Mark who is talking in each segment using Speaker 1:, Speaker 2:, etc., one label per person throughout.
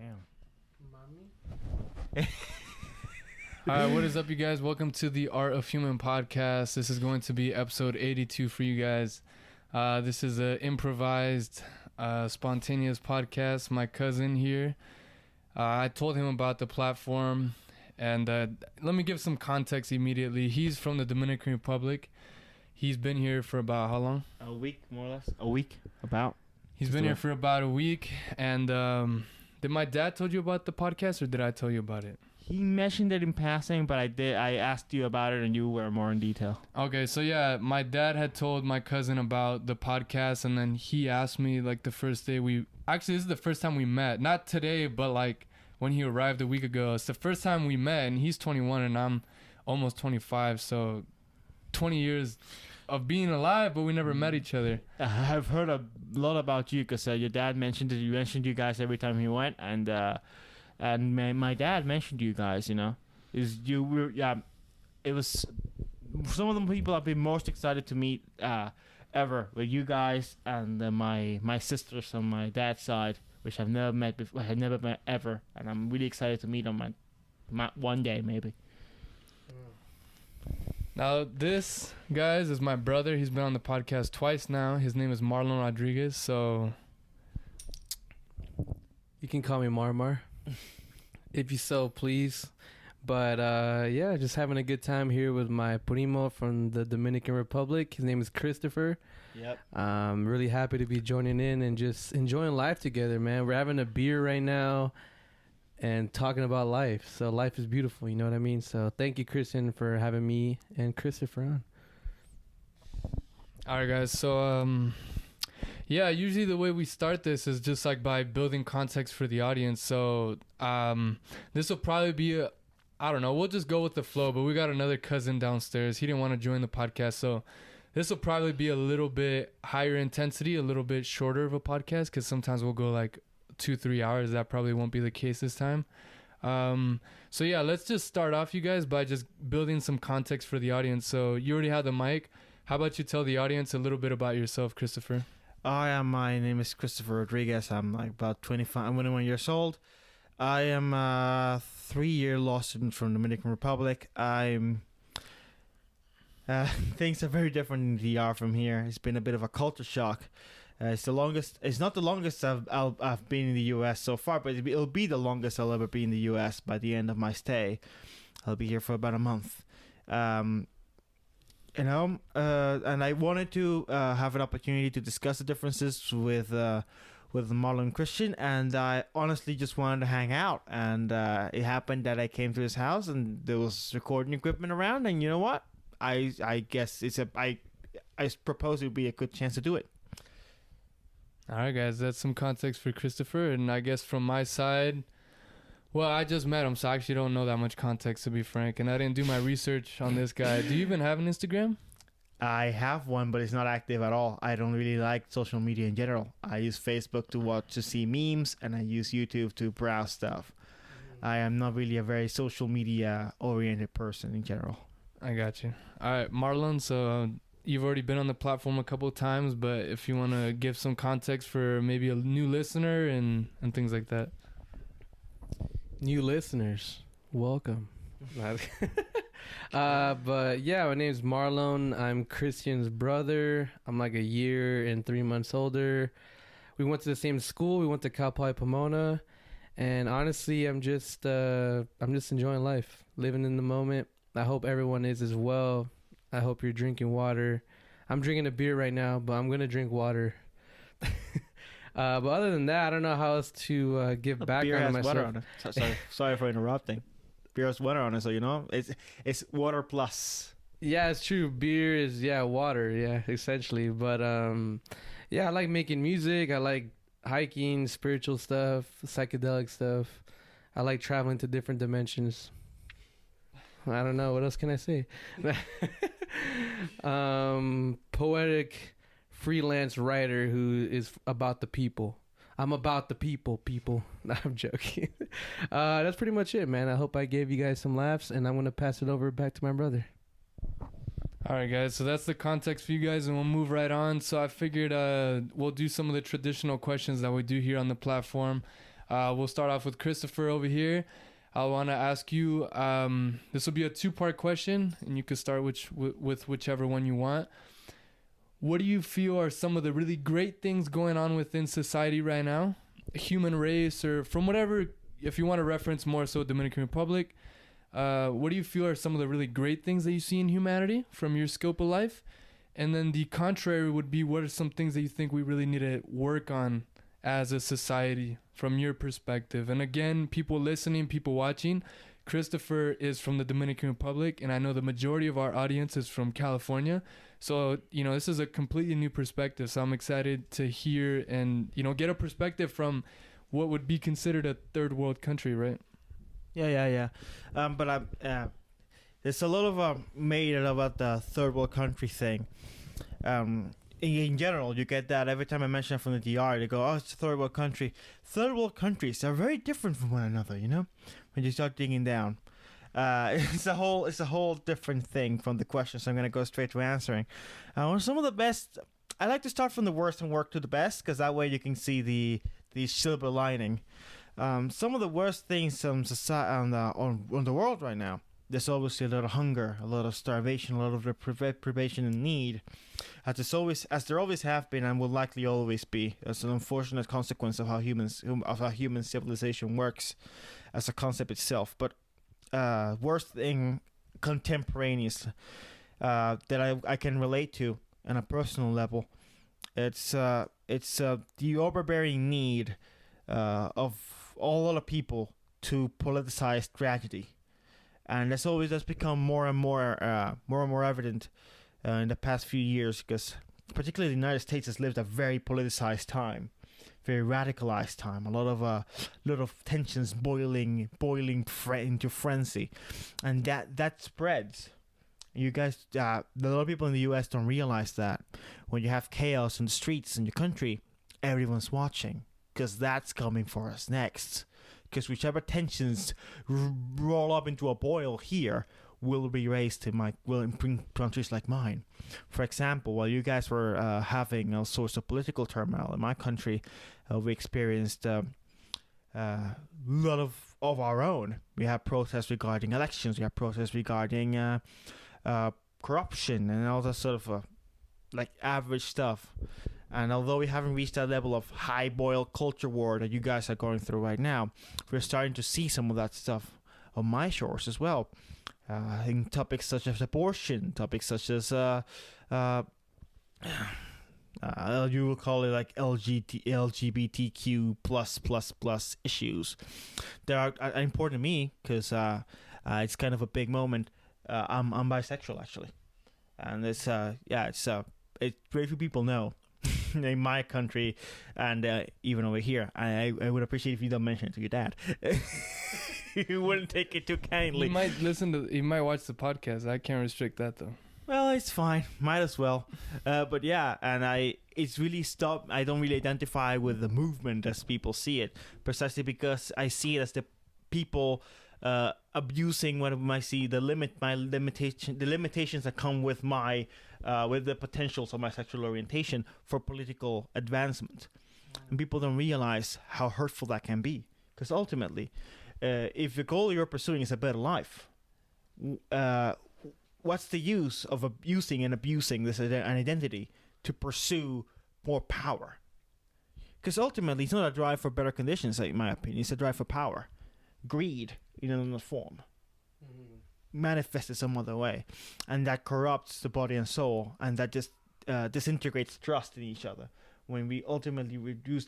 Speaker 1: Damn.
Speaker 2: Mommy?
Speaker 3: Alright, what is up, you guys? Welcome to the Art of Human podcast. This is going to be episode 82 for you guys. This is an improvised, spontaneous podcast. My cousin here, I told him about the platform, and let me give some context immediately. He's from the Dominican Republic. He's been here for about how long?
Speaker 1: A week, more or less. A week, about.
Speaker 3: He's been here for about a week, and did my dad told you about the podcast, or did I tell you about it?
Speaker 1: He mentioned it in passing, but I asked you about it, and you were more in detail.
Speaker 3: Okay, so yeah, my dad had told my cousin about the podcast, and then he asked me like the first day this is the first time we met. Not today, but like when he arrived a week ago. It's the first time we met, and he's 21 and I'm almost 25, so 20 years of being alive, but we never met each other.
Speaker 1: I've heard a lot about you because your dad mentioned it. You mentioned you guys every time he went, and my dad mentioned you guys. You know, it was some of the people I've been most excited to meet ever with you guys and my sisters on my dad's side, which I've never met before. I had never met ever, and I'm really excited to meet them one day maybe.
Speaker 3: Now, this, guys, is my brother. He's been on the podcast twice now. His name is Marlon Rodriguez, so
Speaker 2: You can call me Marmar, if you so please. But yeah, just having a good time here with my primo from the Dominican Republic. His name is Christopher.
Speaker 1: Yep.
Speaker 2: I'm really happy to be joining in and just enjoying life together, man. We're having a beer right now and talking about life. So life is beautiful, you know what I mean? So thank you, Christian, for having me and Christopher on.
Speaker 3: all right, guys. So yeah, usually the way we start this is just like by building context for the audience. So this will probably be I don't know, we'll just go with the flow, but we got another cousin downstairs. He didn't want to join the podcast, so this will probably be a little bit higher intensity, a little bit shorter of a podcast, because sometimes we'll go like 2-3 hours. That probably won't be the case this time. So yeah, let's just start off, you guys, by just building some context for the audience. So you already have the mic. How about you tell the audience a little bit about yourself, Christopher?
Speaker 1: My name is Christopher Rodriguez. I'm like about 21 years old. I am a 3-year law student from the Dominican Republic. Things are very different in DR from here. It's been a bit of a culture shock. It's not the longest I've been in the US so far, but it'll be the longest I'll ever be in the US by the end of my stay. I'll be here for about a month. And I wanted to have an opportunity to discuss the differences with Marlon and Christian, and I honestly just wanted to hang out. And it happened that I came to his house, and there was recording equipment around, and you know what? I guess I propose it would be a good chance to do it.
Speaker 3: All right, guys, that's some context for Christopher. And I guess from my side, well, I just met him, so I actually don't know that much context, to be frank. And I didn't do my research on this guy. Do you even have an Instagram?
Speaker 1: I have one, but it's not active at all. I don't really like social media in general. I use Facebook to see memes, and I use YouTube to browse stuff. I am not really a very social media oriented person in general.
Speaker 3: I got you. All right, Marlon, so you've already been on the platform a couple of times, but if you want to give some context for maybe a new listener and things like that.
Speaker 2: New listeners, welcome. But yeah, my name is Marlon. I'm Christian's brother. I'm like a year and 3 months older. We went to the same school. We went to Cal Poly Pomona, and honestly, I'm just enjoying life, living in the moment. I hope everyone is as well. I hope you're drinking water. I'm drinking a beer right now, but I'm gonna drink water. But other than that, I don't know how else to give background on myself.
Speaker 1: Water on it. Sorry for interrupting. Beer has water on it, so you know it's water plus.
Speaker 2: Yeah, it's true. Beer is water. Yeah, essentially. But yeah, I like making music. I like hiking, spiritual stuff, psychedelic stuff. I like traveling to different dimensions. I don't know. What else can I say? Poetic freelance writer who is about the people. I'm about the people. No, I'm joking. That's pretty much it, man. I hope I gave you guys some laughs, and I'm going to pass it over back to my brother.
Speaker 3: All right, guys. So that's the context for you guys, and we'll move right on. So I figured we'll do some of the traditional questions that we do here on the platform. We'll start off with Christopher over here. I want to ask you, this will be a 2-part question, and you can start with whichever one you want. What do you feel are some of the really great things going on within society right now? Human race, or from whatever, if you want to reference more so Dominican Republic, what do you feel are some of the really great things that you see in humanity from your scope of life? And then the contrary would be, what are some things that you think we really need to work on as a society from your perspective? And again, people listening, people watching, Christopher is from the Dominican Republic, and I know the majority of our audience is from California. So, this is a completely new perspective. So I'm excited to hear and, get a perspective from what would be considered a third world country, right?
Speaker 1: Yeah. But there's a lot of made about the third world country thing. In general, you get that every time I mention it from the DR, they go, "Oh, it's a third world country." Third world countries are very different from one another, when you start digging down. It's a whole different thing from the question, so I'm going to go straight to answering. Some of the best, I like to start from the worst and work to the best, because that way you can see the silver lining. Some of the worst things on the world right now, there's obviously a lot of hunger, a lot of starvation, a lot of deprivation and need, as there always have been and will likely always be. As an unfortunate consequence of how human civilization works as a concept itself. But worst thing contemporaneous that I can relate to on a personal level, it's the overbearing need of a lot of people to politicize tragedy. And that's become more and more evident in the past few years, because particularly the United States has lived a very politicized time, very radicalized time. A lot of tensions boiling into frenzy, and that spreads. You guys, a lot of people in the U.S. don't realize that when you have chaos in the streets in your country, everyone's watching, because that's coming for us next. Because whichever tensions roll up into a boil here will be raised in countries like mine. For example, while you guys were having all sorts of political turmoil in my country, we experienced a lot of our own. We have protests regarding elections. We have protests regarding corruption and all that sort of average stuff. And although we haven't reached that level of high-boil culture war that you guys are going through right now, we're starting to see some of that stuff on my shores as well. In topics such as abortion, topics such as you will call it LGBTQ plus issues. They are important to me because it's kind of a big moment. I'm bisexual actually, and it's very few people know. In my country and even over here, I would appreciate if you don't mention it to your dad. He wouldn't take it too kindly.
Speaker 3: He might watch the podcast. I can't restrict that though.
Speaker 1: Well, it's fine. Might as well. But yeah, and it's really stopped. I don't really identify with the movement as people see it, precisely because I see it as the people abusing what I see the limitations that come with with the potentials of my sexual orientation for political advancement. And people don't realize how hurtful that can be, because ultimately, if the goal you're pursuing is a better life, what's the use of abusing an identity to pursue more power? Because ultimately, it's not a drive for better conditions, in my opinion. It's a drive for power. Greed in another form, manifested some other way, and that corrupts the body and soul, and that just disintegrates trust in each other. When we ultimately reduce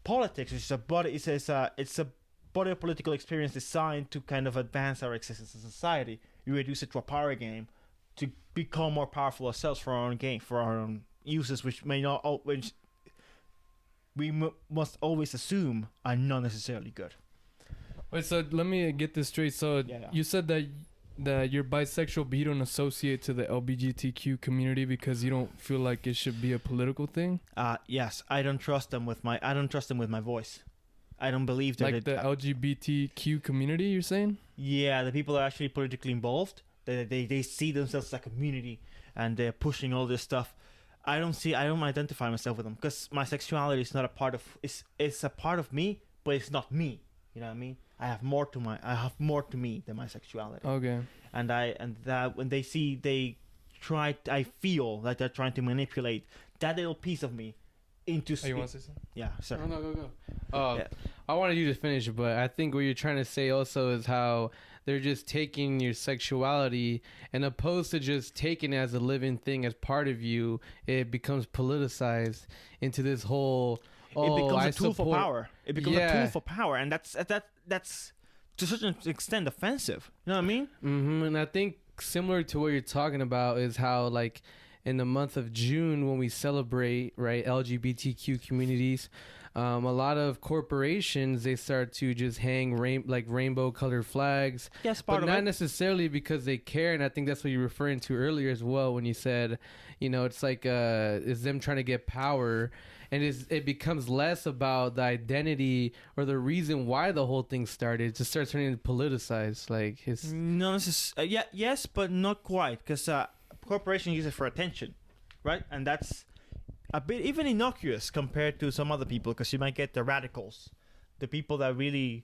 Speaker 1: politics, which is it's a body of political experience designed to kind of advance our existence as a society. We reduce it to a power game to become more powerful ourselves for our own gain, for our own uses, which we must always assume are not necessarily good.
Speaker 3: Wait, so let me get this straight. So you said that you're bisexual, but you don't associate to the LGBTQ community because you don't feel like it should be a political thing?
Speaker 1: Yes, I don't trust them with my voice. I don't believe that
Speaker 3: the LGBTQ community, you're saying?
Speaker 1: Yeah, the people are actually politically involved. They see themselves as a community, and they're pushing all this stuff. I don't identify myself with them because my sexuality is not a part of. It's a part of me, but it's not me. You know what I mean? I have more to me than my sexuality.
Speaker 3: Okay.
Speaker 1: And that when they I feel like they're trying to manipulate that little piece of me into.
Speaker 3: You want to say something?
Speaker 1: Yeah, sorry.
Speaker 2: No, go. Yeah. I wanted you to finish, but I think what you're trying to say also is how they're just taking your sexuality, and opposed to just taking it as a living thing as part of you, it becomes politicized into this whole.
Speaker 1: It becomes a tool for power. It becomes a tool for power, and that's to a certain extent offensive. You know what I mean?
Speaker 2: Mm-hmm. And I think similar to what you're talking about is how, like, in the month of June when we celebrate, right, LGBTQ communities, a lot of corporations, they start to just hang rainbow colored flags.
Speaker 1: Yes,
Speaker 2: but not necessarily because they care. And I think that's what you're referring to earlier as well when you said, it's like it's them trying to get power. And it becomes less about the identity or the reason why the whole thing started. It just starts turning politicized. Like his.
Speaker 1: No, yes, but not quite, because corporations use it for attention, right? And that's a bit even innocuous compared to some other people, because you might get the radicals, the people that really.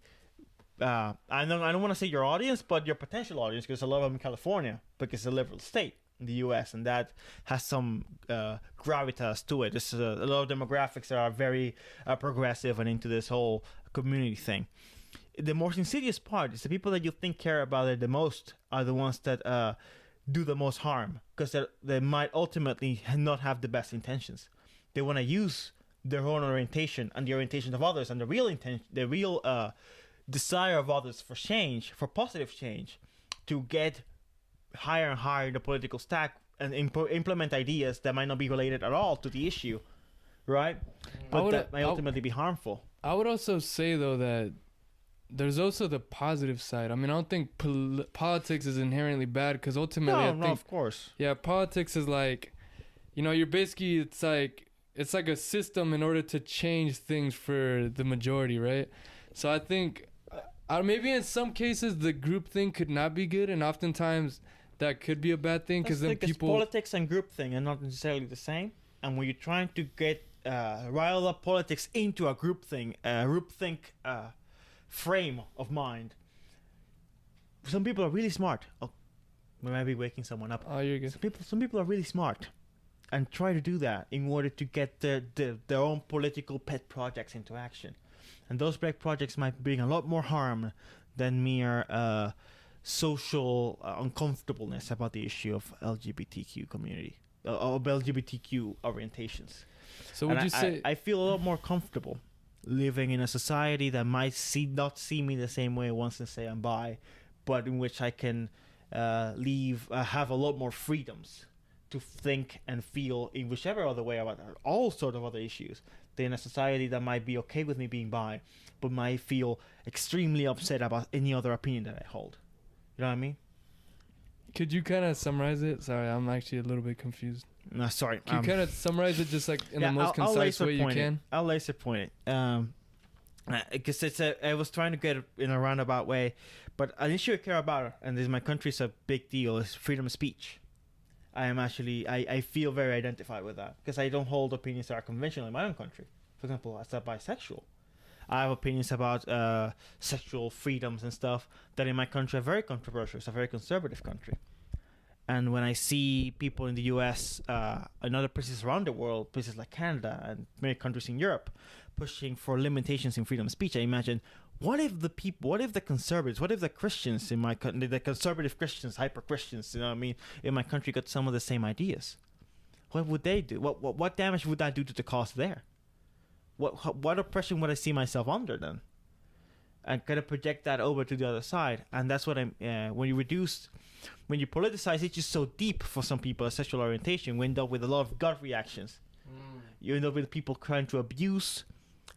Speaker 1: I don't want to say your audience, but your potential audience, because a lot of them in California, because it's a liberal state in the U.S., and that has some gravitas to it. There's a lot of demographics that are very progressive and into this whole community thing. The more insidious part is the people that you think care about it the most are the ones that do the most harm, because they might ultimately not have the best intentions. They want to use their own orientation and the orientation of others and the real desire of others for change, for positive change, to get higher and higher in the political stack and implement ideas that might not be related at all to the issue, right? But that may ultimately be harmful.
Speaker 3: I would also say, though, that there's also the positive side. I mean, I don't think politics is inherently bad, because ultimately, I think,
Speaker 1: of course.
Speaker 3: Yeah, politics is like, you're basically, it's like a system in order to change things for the majority, right? So I think maybe in some cases the group thing could not be good, and oftentimes that could be a bad thing, because then people.
Speaker 1: Politics and group thing are not necessarily the same, and when you're trying to get rile up politics into a group thing, frame of mind, some people are really smart. Oh, we might be waking someone up.
Speaker 3: Oh, you're good.
Speaker 1: Some people are really smart, and try to do that in order to get their own political pet projects into action, and those pet projects might bring a lot more harm than mere social uncomfortableness about the issue of LGBTQ community, of LGBTQ orientations.
Speaker 3: So would you say
Speaker 1: I feel a lot more comfortable living in a society that might not see me the same way once and say I'm bi, but in which I can have a lot more freedoms to think and feel in whichever other way about all sort of other issues than a society that might be okay with me being bi, but might feel extremely upset about any other opinion that I hold. You know what I mean?
Speaker 3: Could you kind of summarize it? Sorry, I'm actually a little bit confused.
Speaker 1: No, sorry.
Speaker 3: Can you kind of summarize it just like in the most concise way you can?
Speaker 1: I'll laser point it. Because I was trying to get it in a roundabout way, but an issue I care about, and this my country's a big deal, is freedom of speech. I feel very identified with that, because I don't hold opinions that are conventional in my own country. For example, as a bisexual, I have opinions about sexual freedoms and stuff that in my country are very controversial. It's a very conservative country. And when I see people in the U.S. And other places around the world, places like Canada and many countries in Europe, pushing for limitations in freedom of speech, I imagine, what if the conservatives, what if the Christians in my country, the conservative Christians, hyper Christians, you know what I mean, in my country got some of the same ideas? What would they do? What damage would that do to the cause there? What oppression would I see myself under then? And kind of project that over to the other side. And that's what when you politicize it just so deep for some people, a sexual orientation, you end up with a lot of gut reactions. You end up with people trying to abuse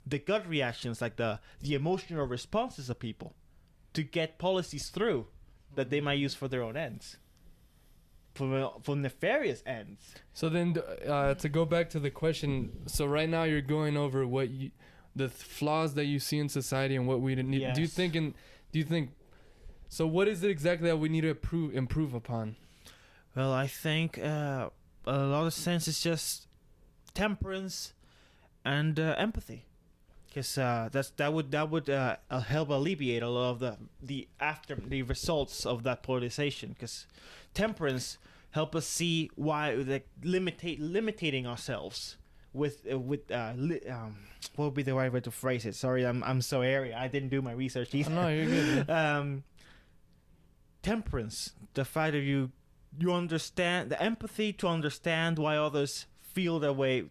Speaker 1: the gut reactions, like the emotional responses of people, to get policies through that they might use for their own ends, for nefarious ends.
Speaker 3: So then, to go back to the question, so right now you're going over the flaws that you see in society and what we need.
Speaker 1: Yes.
Speaker 3: Do you think? So what is it exactly that we need to improve upon?
Speaker 1: Well, I think a lot of sense is just temperance, and empathy, because that would help alleviate a lot of the results of that polarization. Because temperance help us see why limiting ourselves with what would be the right way to phrase it? Sorry, I'm so airy. I didn't do my research either.
Speaker 3: No, you're good.
Speaker 1: Temperance, the fact that you understand the empathy to understand why others feel the way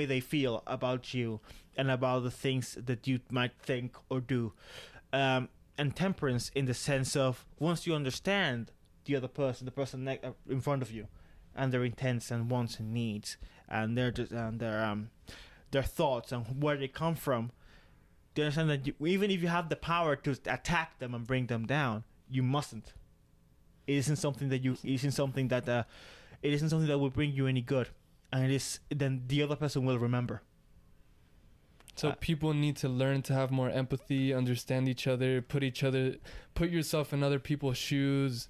Speaker 1: they feel about you and about the things that you might think or do, and temperance in the sense of once you understand the other person, the person in front of you, and their intents and wants and needs, and their thoughts and where they come from, you understand that even if you have the power to attack them and bring them down, you mustn't. It isn't something that will bring you any good, and then the other person will remember.
Speaker 3: So people need to learn to have more empathy, understand each other, put yourself in other people's shoes,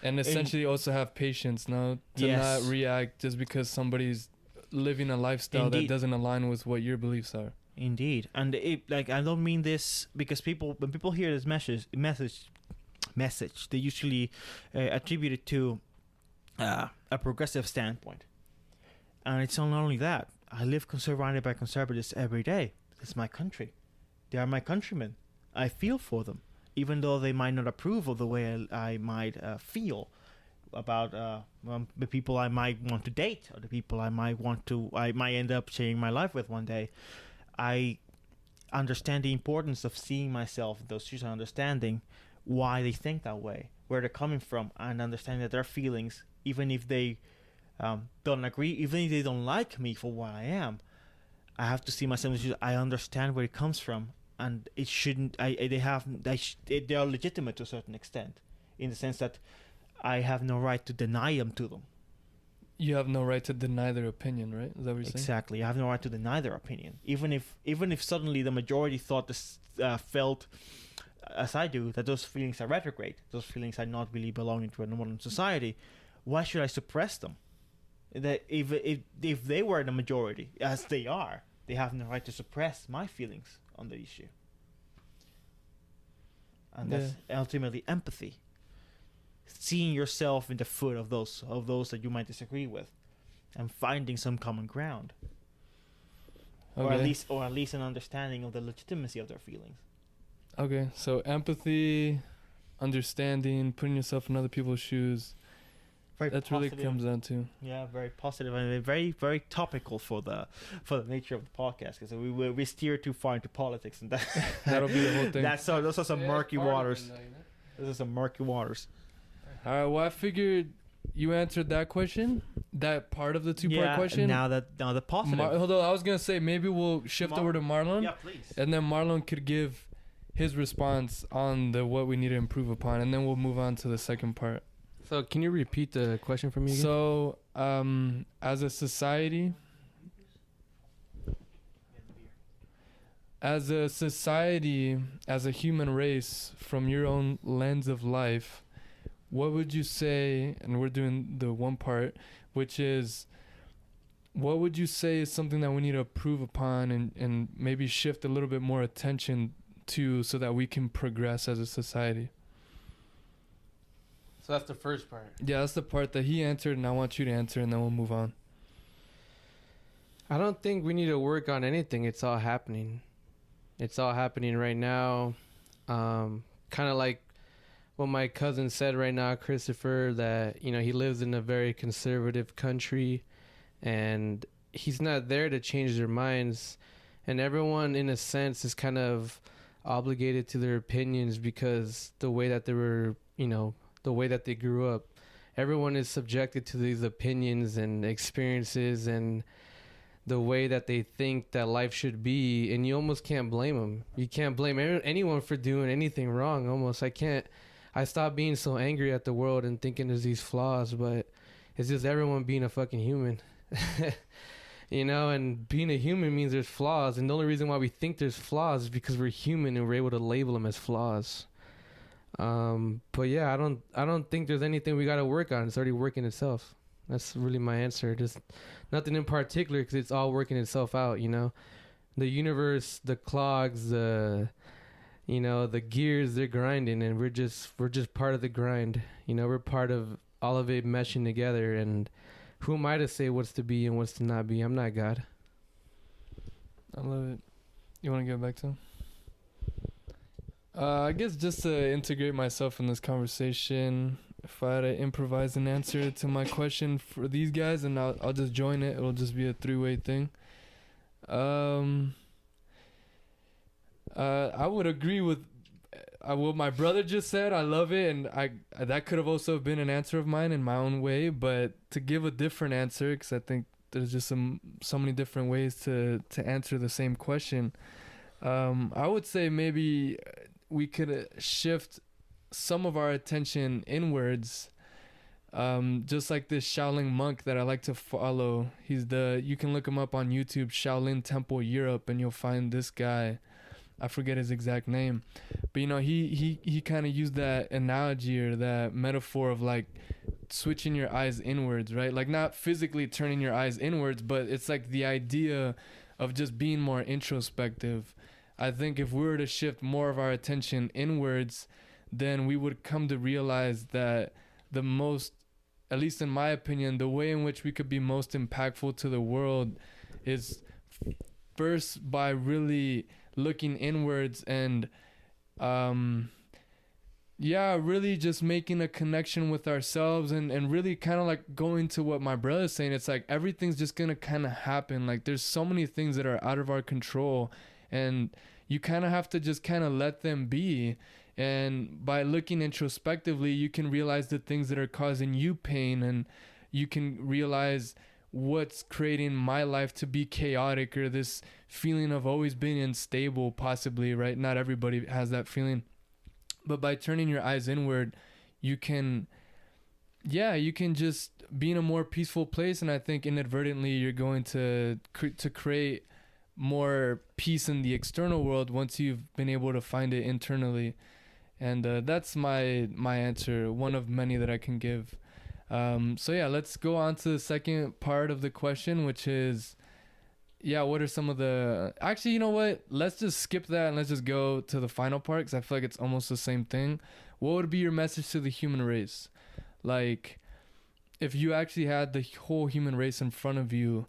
Speaker 3: and essentially also have patience, to not react just because somebody's living a lifestyle that doesn't align with what your beliefs are.
Speaker 1: Indeed, and I don't mean this because when people hear this message, they usually attribute it to a progressive standpoint, and it's not only that. I live surrounded by conservatives every day. It's my country. They are my countrymen. I feel for them, even though they might not approve of the way I might feel about the people I might want to date or the people I might end up sharing my life with one day. I understand the importance of seeing myself in those shoes and understanding why they think that way, where they're coming from, and understanding that their feelings, even if they don't agree, even if they don't like me for what I am, I have to see myself as I understand where it comes from, and it shouldn't. They are legitimate to a certain extent, in the sense that I have no right to deny them to them.
Speaker 3: You have no right to deny their opinion, right? Is that what you're saying?
Speaker 1: Exactly. I have no right to deny their opinion, even if suddenly the majority felt, as I do, that those feelings are retrograde. Those feelings are not really belonging to a modern society. Why should I suppress them? That if they were the majority, as they are, they have no right to suppress my feelings on the issue. And that's ultimately empathy. Seeing yourself in the foot of those that you might disagree with, and finding some common ground, or at least an understanding of the legitimacy of their feelings.
Speaker 3: Okay, so empathy, understanding, putting yourself in other people's shoes. That's really comes down to.
Speaker 1: Yeah, very positive and very, very topical for the nature of the podcast, because we steer too far into politics, and
Speaker 3: that'll be the whole thing.
Speaker 1: Those are some murky waters. Those are some murky waters.
Speaker 3: All right. Well, I figured you answered that question, that part of the two-part question.
Speaker 1: Now the positive.
Speaker 3: Hold on, I was gonna say maybe we'll shift over to Marlon.
Speaker 1: Yeah, please.
Speaker 3: And then Marlon could give his response on what we need to improve upon, and then we'll move on to the second part.
Speaker 2: So can you repeat the question for me again?
Speaker 3: So, as a society, as a human race, from your own lens of life, what would you say, and we're doing the one part, which is, what would you say is something that we need to improve upon and maybe shift a little bit more attention to so that we can progress as a society?
Speaker 2: So that's the first part.
Speaker 3: Yeah, that's the part that he answered, and I want you to answer, and then we'll move on.
Speaker 2: I don't think we need to work on anything. It's all happening. It's all happening right now. Kind of like what my cousin said right now, Christopher, that, he lives in a very conservative country, and he's not there to change their minds. And everyone, in a sense, is kind of obligated to their opinions because the way that they were, the way that they grew up. Everyone is subjected to these opinions and experiences and the way that they think that life should be, and you almost can't blame them. You can't blame anyone for doing anything wrong, almost. I stopped being so angry at the world and thinking there's these flaws, but it's just everyone being a fucking human. And being a human means there's flaws, and the only reason why we think there's flaws is because we're human and we're able to label them as flaws. But yeah, I don't think there's anything we got to work on. It's already working itself. That's really my answer. Just nothing in particular, because it's all working itself out. The universe, the clogs, the gears, they're grinding, and we're just part of the grind. We're part of all of it meshing together. And who am I to say what's to be and what's to not be? I'm not God.
Speaker 3: I love it. You want to get back to him? I guess just to integrate myself in this conversation, if I had to improvise an answer to my question for these guys, and I'll just join it. It'll just be a three-way thing. I would agree with what my brother just said. I love it, and that could have also been an answer of mine in my own way. But to give a different answer, because I think there's just so many different ways to answer the same question. I would say maybe we could shift some of our attention inwards. Just like this Shaolin monk that I like to follow. You can look him up on YouTube, Shaolin Temple Europe, and you'll find this guy. I forget his exact name, but he kind of used that analogy or that metaphor of like switching your eyes inwards, right? Like not physically turning your eyes inwards, but it's like the idea of just being more introspective. I think if we were to shift more of our attention inwards, then we would come to realize that the most, at least in my opinion, the way in which we could be most impactful to the world is first by really looking inwards and really just making a connection with ourselves and really kind of like going to what my brother's saying. It's like everything's just gonna kind of happen. Like there's so many things that are out of our control, and you kind of have to just kind of let them be. And by looking introspectively, you can realize the things that are causing you pain, and you can realize what's creating my life to be chaotic, or this feeling of always being unstable, possibly, right? Not everybody has that feeling. But by turning your eyes inward, you can just be in a more peaceful place. And I think inadvertently you're going to create more peace in the external world once you've been able to find it internally. And that's my answer, one of many that I can give. Let's go on to the second part of the question, which is, what are some of the... Actually, you know what? Let's just skip that and let's just go to the final part, because I feel like it's almost the same thing. What would be your message to the human race? Like, if you actually had the whole human race in front of you,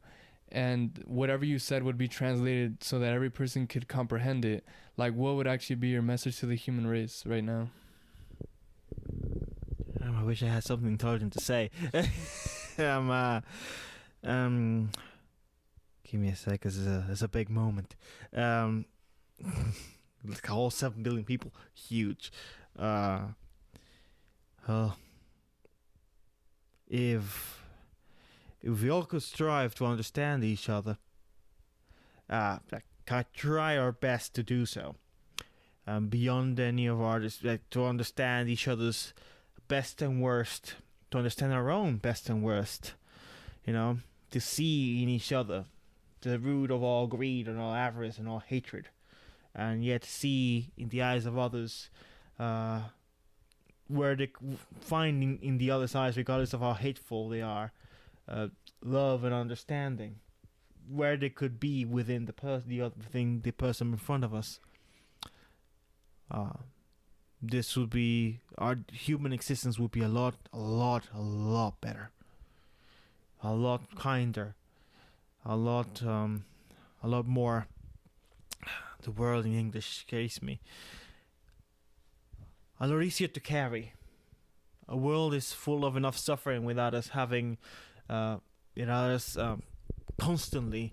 Speaker 3: and whatever you said would be translated so that every person could comprehend it, like, what would actually be your message to the human race right now?
Speaker 1: I wish I had something intelligent to say. Give me a sec, cause it's a big moment. All 7 billion people, huge. If we all could strive to understand each other, try our best to do so. Beyond any of our, to understand each other's best and worst, to understand our own best and worst, to see in each other the root of all greed and all avarice and all hatred, and yet see in the eyes of others where they find in the other's eyes, regardless of how hateful they are, love and understanding, where they could be within the person in front of us. This would be, our human existence would be a lot better, a lot kinder, a lot more. The word in English escapes me. A lot easier to carry. A world is full of enough suffering without us having, constantly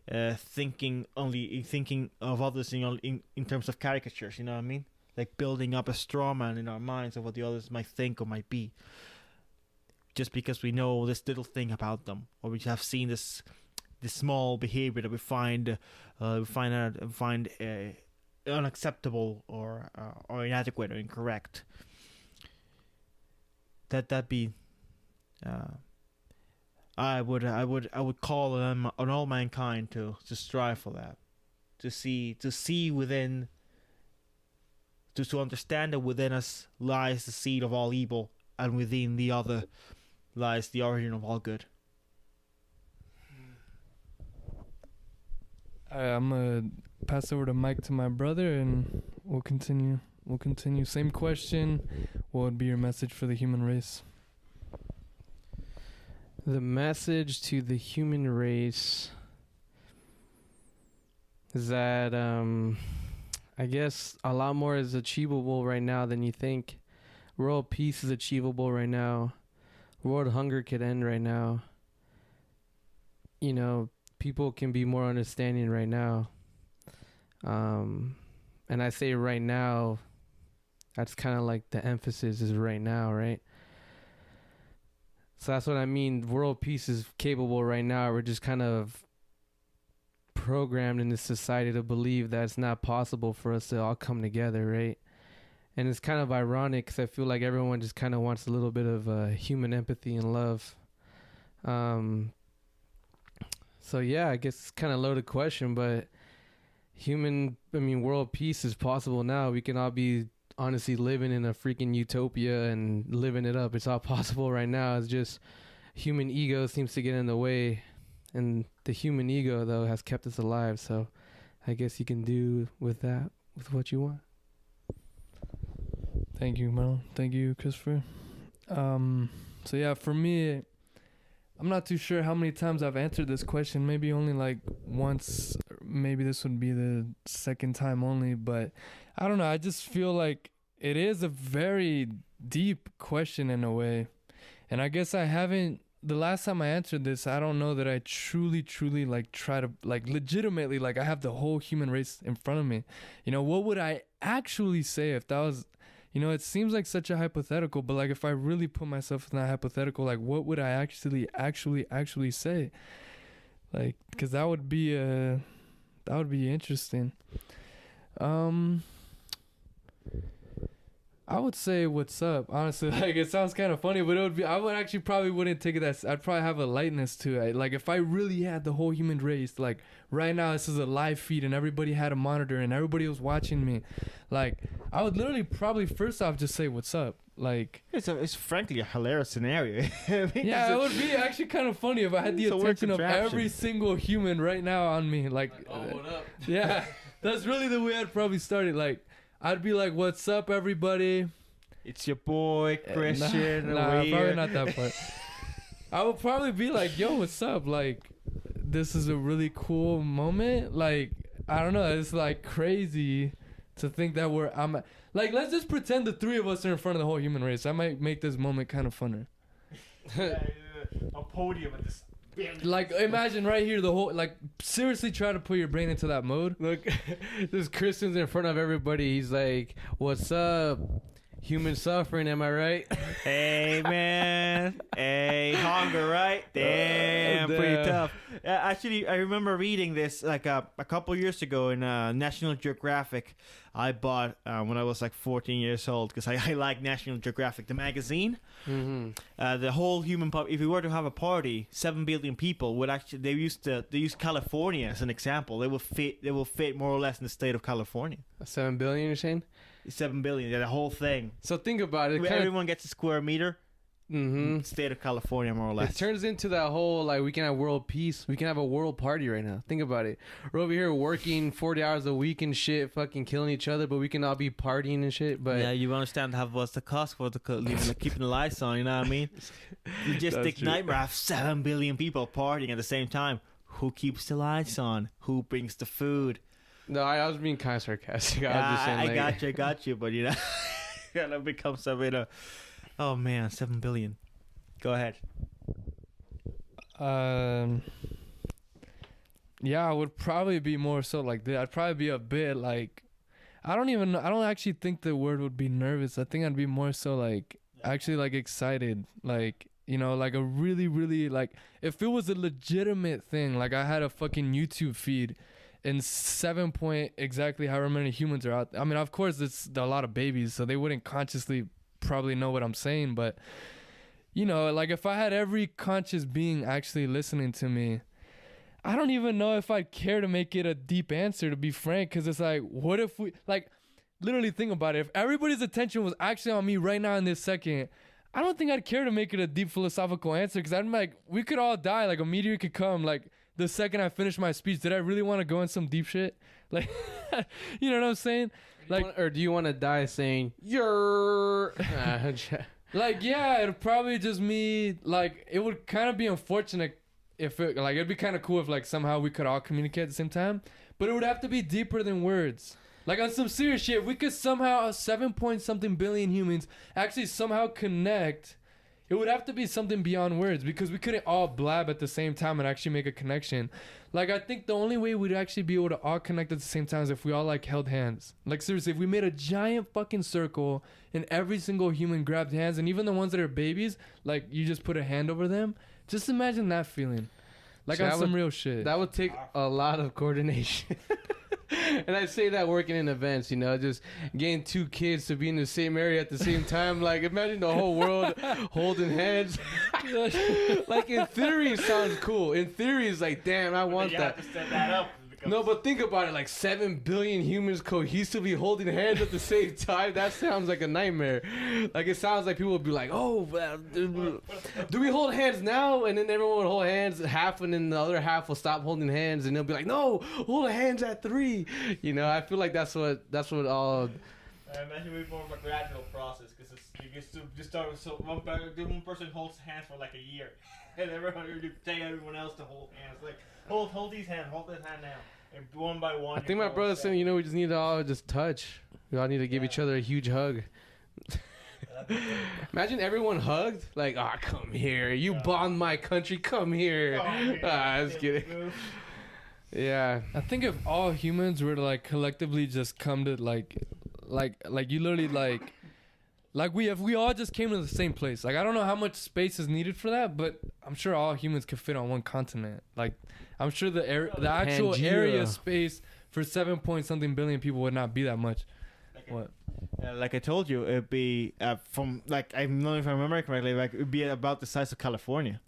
Speaker 1: thinking of others in terms of caricatures. You know what I mean? Like building up a straw man in our minds of what the others might think or might be, just because we know this little thing about them, or we have seen this small behavior that we find unacceptable or inadequate or incorrect. That be. I would call on all mankind to strive for that, to see within. To understand that within us lies the seed of all evil, and within the other lies the origin of all good?
Speaker 3: I'm gonna pass over the mic to my brother, and we'll continue. Same question. What would be your message for the human race?
Speaker 2: The message to the human race is that I guess a lot more is achievable right now than you think. World peace is achievable right now. World hunger could end right now. You know, people can be more understanding right now. And I say right now, that's kind of like the emphasis is right now, right? So that's what I mean. World peace is capable right now. We're just kind of programmed in this society to believe that it's not possible for us to all come together, right? And it's kind of ironic because I feel like everyone just kind of wants a little bit of human empathy and love. So yeah, I guess it's kind of a loaded question, but world peace is possible now. We can all be honestly living in a freaking utopia and living it up. It's all possible right now. It's just human ego seems to get in the way, and the human ego though has kept us alive. So I guess you can do with that with what you want.
Speaker 3: Thank you, Marlon. Thank you, Christopher. So yeah, for me, I'm not too sure how many times I've answered this question. Maybe only like once. Maybe this would be the second time only. But I don't know. I just feel like it is a very deep question in a way. And I guess I haven't. The last time I answered this, I don't know that I truly like try to like legitimately like I have the whole human race in front of me. You know, what would I actually say if that was, you know, it seems like such a hypothetical, but like if I really put myself in that hypothetical, like what would I actually say? Like, cause that would be interesting. I would say what's up, honestly. Like it sounds kind of funny, but it would be, I would actually probably wouldn't take it as, I'd probably have a lightness to it. Like if I really had the whole human race, like right now this is a live feed and everybody had a monitor and everybody was watching me, like I would literally probably first off just say what's up. Like
Speaker 1: it's frankly a hilarious scenario. I mean,
Speaker 3: yeah, it would be actually kind of funny if I had the attention of every single human right now on me. Like
Speaker 2: what up?
Speaker 3: Yeah, that's really the way I'd probably start it. Like I'd be like, what's up, everybody?
Speaker 1: It's your boy, Christian.
Speaker 3: Nah, probably not that part. I would probably be like, yo, what's up? Like, this is a really cool moment. Like, I don't know. It's like crazy to think that like, let's just pretend the three of us are in front of the whole human race. That might make this moment kind of funner.
Speaker 1: A podium at this.
Speaker 3: Like imagine right here the whole, like seriously try to put your brain into that mode.
Speaker 2: Look, this Christian's in front of everybody. He's like, what's up? Human suffering, am I right?
Speaker 1: Hey man, hey, hunger, right? Damn, pretty tough. Actually, I remember reading this like a couple years ago in National Geographic. I bought when I was like 14 years old because I like National Geographic, the magazine.
Speaker 2: Mm-hmm.
Speaker 1: The whole human if we were to have a party, 7 billion people would actually. They use California as an example. They will fit more or less in the state of California.
Speaker 2: 7 billion, you're saying?
Speaker 1: 7 billion, yeah, the whole thing.
Speaker 2: So think about it.
Speaker 1: Everyone gets a square meter.
Speaker 2: Mm-hmm.
Speaker 1: State of California, more or less.
Speaker 2: It turns into that whole, like, we can have world peace. We can have a world party right now. Think about it. We're over here working 40 hours a week and shit, fucking killing each other, but we can all be partying and shit. But
Speaker 1: yeah, you understand what's the cost for keeping the lights on, you know what I mean? Logistic nightmare, have 7 billion people partying at the same time. Who keeps the lights on? Who brings the food?
Speaker 2: No, I was being kind of sarcastic.
Speaker 1: I got you, but you know, that becomes a bit of, oh man, 7 billion. Go ahead.
Speaker 3: Yeah, I would probably be more so like that. I'd probably be a bit like, I don't actually think the word would be nervous. I think I'd be more so like, actually like excited. Like, you know, like a really, really like, if it was a legitimate thing, like I had a fucking YouTube feed and 7 point exactly however many humans are out. I mean, of course, it's a lot of babies, so they wouldn't consciously probably know what I'm saying. But, you know, like if I had every conscious being actually listening to me, I don't even know if I'd care to make it a deep answer, to be frank, because it's like, what if we, like, literally think about it. If everybody's attention was actually on me right now in this second, I don't think I'd care to make it a deep philosophical answer because I'm like, we could all die. Like a meteor could come. Like the second I finish my speech, did I really want to go in some deep shit? Like, you know what I'm saying? Like,
Speaker 2: or do you want to die saying you're?
Speaker 3: like, yeah, it'd probably just me. Like, it would kind of be unfortunate if it, like, it'd be kind of cool if like somehow we could all communicate at the same time, but it would have to be deeper than words. Like on some serious shit, we could somehow 7-point-something billion humans actually somehow connect. It would have to be something beyond words because we couldn't all blab at the same time and actually make a connection. Like I think the only way we'd actually be able to all connect at the same time is if we all like held hands. Like seriously, if we made a giant fucking circle and every single human grabbed hands, and even the ones that are babies, like you just put a hand over them. Just imagine that feeling. Like on some real shit.
Speaker 2: That would take a lot of coordination. And I say that working in events, you know, just getting two kids to be in the same area at the same time. Like, imagine the whole world holding hands. Like, in theory, it sounds cool. In theory, it's like, damn, I want that.
Speaker 1: Have to set that up.
Speaker 2: No, but think about it. Like, 7 billion humans cohesively holding hands at the same time. That sounds like a nightmare. Like, it sounds like people would be like, oh, well, do we hold hands now? And then everyone would hold hands half, and then the other half will stop holding hands. And they'll be like, no, hold hands at 3. You know, I feel like that's what all...
Speaker 1: I imagine it would be more of a gradual process because you just start with one person holds hands for like a year, and everyone you take everyone else to hold hands. Like hold these hands, hold this hand now, and one by one.
Speaker 2: I think my brother said, you know, we just need to all just touch. We all need to give each other a huge hug. Imagine everyone hugged, like, oh, come here, you bombed my country, come here. Just kidding. Yeah,
Speaker 3: I think if all humans were to like collectively just come to like you literally like we all just came to the same place. Like I don't know how much space is needed for that, but I'm sure all humans could fit on one continent. Like I'm sure the actual
Speaker 2: Pangea.
Speaker 3: area space for 7-point-something billion people would not be that much. What?
Speaker 1: Like I told you, it'd be from like I don't know if I remember correctly, like it'd be about the size of California.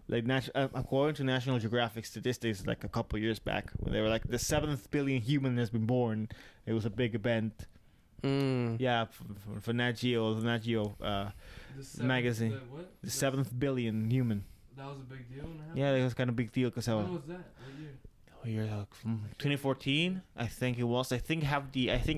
Speaker 1: Like according to National Geographic statistics, like a couple years back, when they were like the 7th billion human has been born, it was a big event. Yeah, for Nat Geo, the Nat Geo magazine. The 7th billion human.
Speaker 3: That was a big deal.
Speaker 1: Yeah, it was kind of a big deal because
Speaker 3: when was that? What year?
Speaker 1: Year 2014, I think it was. I think I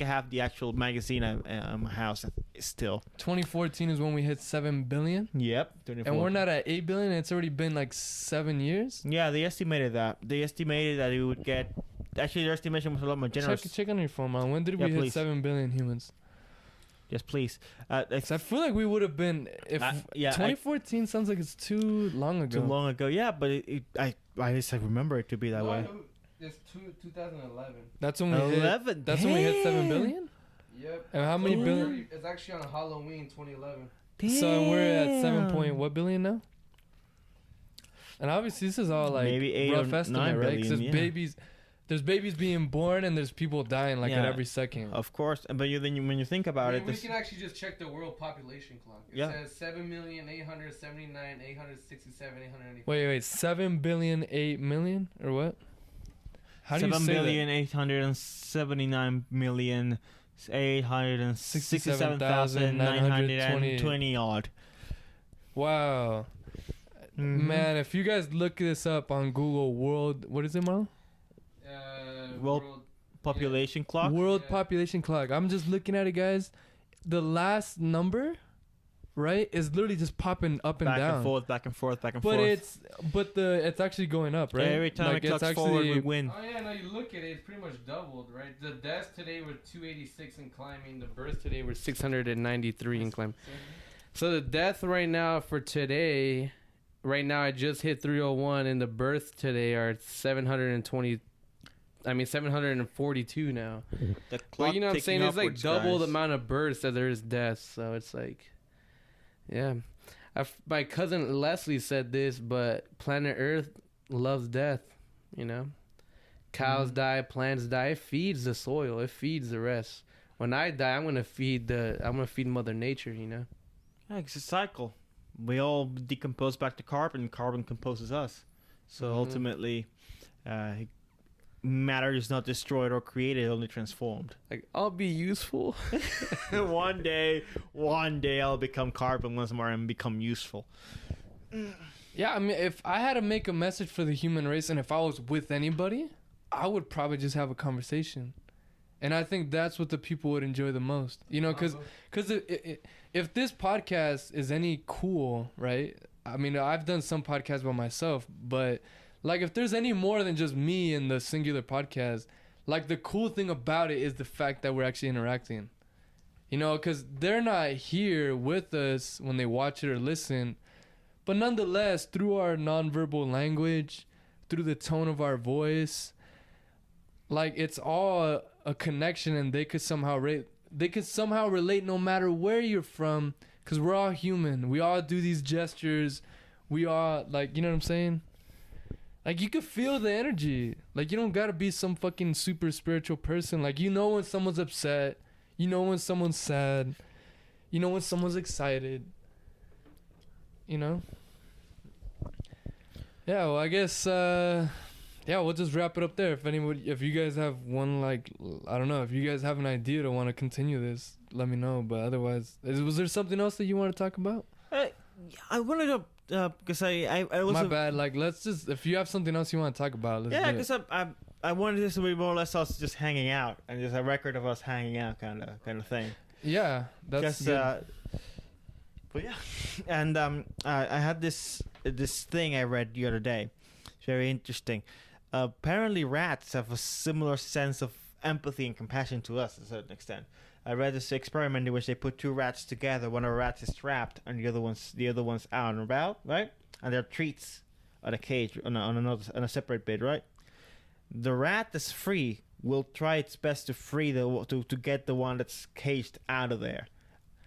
Speaker 1: have the actual magazine at my house still.
Speaker 3: 2014 is when we hit 7 billion.
Speaker 1: Yep.
Speaker 3: And we're not at 8 billion. And it's already been like 7 years.
Speaker 1: Yeah, they estimated that. They estimated that it would get. Actually, their estimation was a lot more generous.
Speaker 3: Check on your phone, man. When did we hit 7 billion humans?
Speaker 1: Yes, please.
Speaker 3: I feel like we would have been. If 2014 sounds like it's too long ago.
Speaker 1: Too long ago, yeah. But I just remember it to be that way.
Speaker 2: It's 2011.
Speaker 3: That's when we hit. That's when we hit 7 billion.
Speaker 2: Yep.
Speaker 3: And how many billion?
Speaker 2: It's actually on Halloween 2011.
Speaker 3: Damn. So we're at 7 point what billion now? And obviously this is all like
Speaker 1: maybe 8
Speaker 3: rough
Speaker 1: or
Speaker 3: estimate,
Speaker 1: 9
Speaker 3: right?
Speaker 1: billion,
Speaker 3: Because there's babies being born and there's people dying like at every second.
Speaker 1: Of course, but when you think about it,
Speaker 2: we can actually just check the world population clock. It says 7,879,867,894.
Speaker 3: Wait, 7 billion 8 million or what? How do you say that?
Speaker 1: 7,879,867,920 odd.
Speaker 3: Wow. Mm-hmm. Man, if you guys look this up on Google, what is it, Marlon?
Speaker 1: World population clock.
Speaker 3: World population clock. I'm just looking at it, guys. The last number, right, is literally just popping up and down.
Speaker 1: Back and forth.
Speaker 3: But it's actually going up, right?
Speaker 1: Yeah, every time it clocks forward, we win.
Speaker 2: Oh yeah, no, you look at it, it's pretty much doubled, right? The deaths today were 286 and climbing. The births today were 693 and climbing. So the death right now for today, right now I just hit 301, and the births today are 742 now. But you know what I'm saying? It's like double the amount of births that there is deaths. So it's like, yeah. My cousin Leslie said this, but planet Earth loves death. You know, cows die, plants die. It feeds the soil. It feeds the rest. When I die, I'm gonna feed Mother Nature. You know.
Speaker 1: Yeah, it's a cycle. We all decompose back to carbon. Carbon composes us. So ultimately, matter is not destroyed or created, only transformed.
Speaker 2: Like, I'll be useful.
Speaker 1: one day I'll become carbon once more and become useful.
Speaker 3: Yeah, I mean, if I had to make a message for the human race, and if I was with anybody, I would probably just have a conversation. And I think that's what the people would enjoy the most. You know, because if this podcast is any cool, right? I mean, I've done some podcasts by myself, but like if there's any more than just me and the singular podcast, like the cool thing about it is the fact that we're actually interacting. You know, because they're not here with us when they watch it or listen. But nonetheless, through our nonverbal language, through the tone of our voice, like it's all a connection, and they could somehow relate no matter where you're from, because we're all human. We all do these gestures. We all, like, you know what I'm saying? Like, you could feel the energy. Like, you don't gotta be some fucking super spiritual person. Like, you know when someone's upset. You know when someone's sad. You know when someone's excited. You know? Yeah, well, I guess, we'll just wrap it up there. If you guys have one, like, I don't know, if you guys have an idea to want to continue this, let me know. But otherwise, was there something else that you want to talk about?
Speaker 1: I wanted to, because I was...
Speaker 3: My bad. Like, let's just, if you have something else you want to talk about, let's do it.
Speaker 1: Because I wanted this to be more or less us just hanging out, and just a record of us hanging out kind of thing.
Speaker 3: Yeah, that's good.
Speaker 1: But yeah, and I had this thing I read the other day. It's very interesting. Apparently, rats have a similar sense of empathy and compassion to us to a certain extent. I read this experiment in which they put two rats together. One of the rats is trapped, and the other one's out and about, right? And there are treats on a cage on a separate bit, right? The rat that's free will try its best to free to get the one that's caged out of there,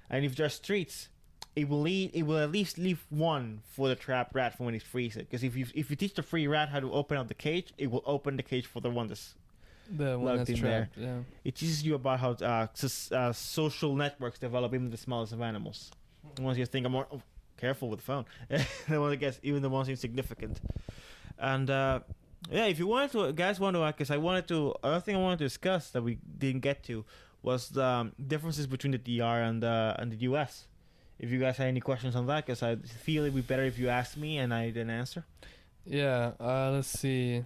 Speaker 1: and if there's treats, it will at least leave one for the trapped rat for when it frees it. Because if you teach the free rat how to open up the cage, it will open the cage for the one that's
Speaker 3: trapped. Yeah.
Speaker 1: It teaches you about how social networks develop even the smallest of animals. The ones you think are more careful with the phone. The one that gets even the ones insignificant. And if you guys want to, because other thing I wanted to discuss that we didn't get to was the differences between the DR and the US. If you guys have any questions on that, because I feel it'd be better if you asked me and I didn't answer.
Speaker 3: Yeah, let's see.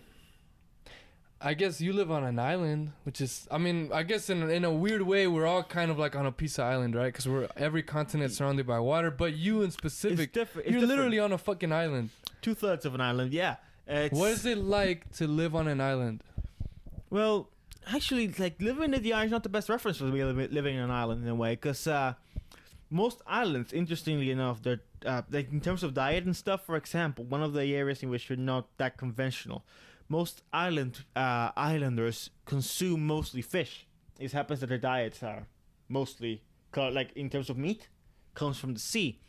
Speaker 3: I guess you live on an island, which is, I mean, I guess in a weird way, we're all kind of like on a piece of island, right? Because every continent surrounded by water, but you in specific, you're literally on a fucking island.
Speaker 1: 2/3 of an island, yeah.
Speaker 3: What is it like to live on an island?
Speaker 1: Well, actually, like living in the island is not the best reference for living in an island in a way, because most islands, interestingly enough, they're like in terms of diet and stuff. For example, one of the areas in which you're not that conventional. Most islanders consume mostly fish. It happens that their diets are mostly, like in terms of meat, comes from the sea.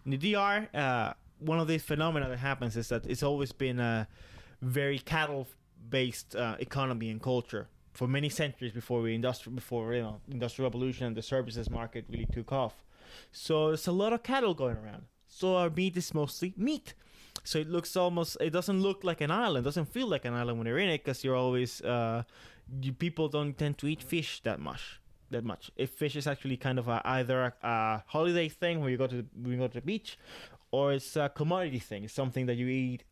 Speaker 1: In the DR, one of these phenomena that happens is that it's always been a very cattle-based economy and culture for many centuries before industrial revolution and the services market really took off. So there's a lot of cattle going around. So our meat is mostly meat. So it doesn't look like an island, doesn't feel like an island when you're in it, because you're always, people don't tend to eat fish that much. If fish is actually kind of either a holiday thing where you go to the beach, or it's a commodity thing. It's something that you eat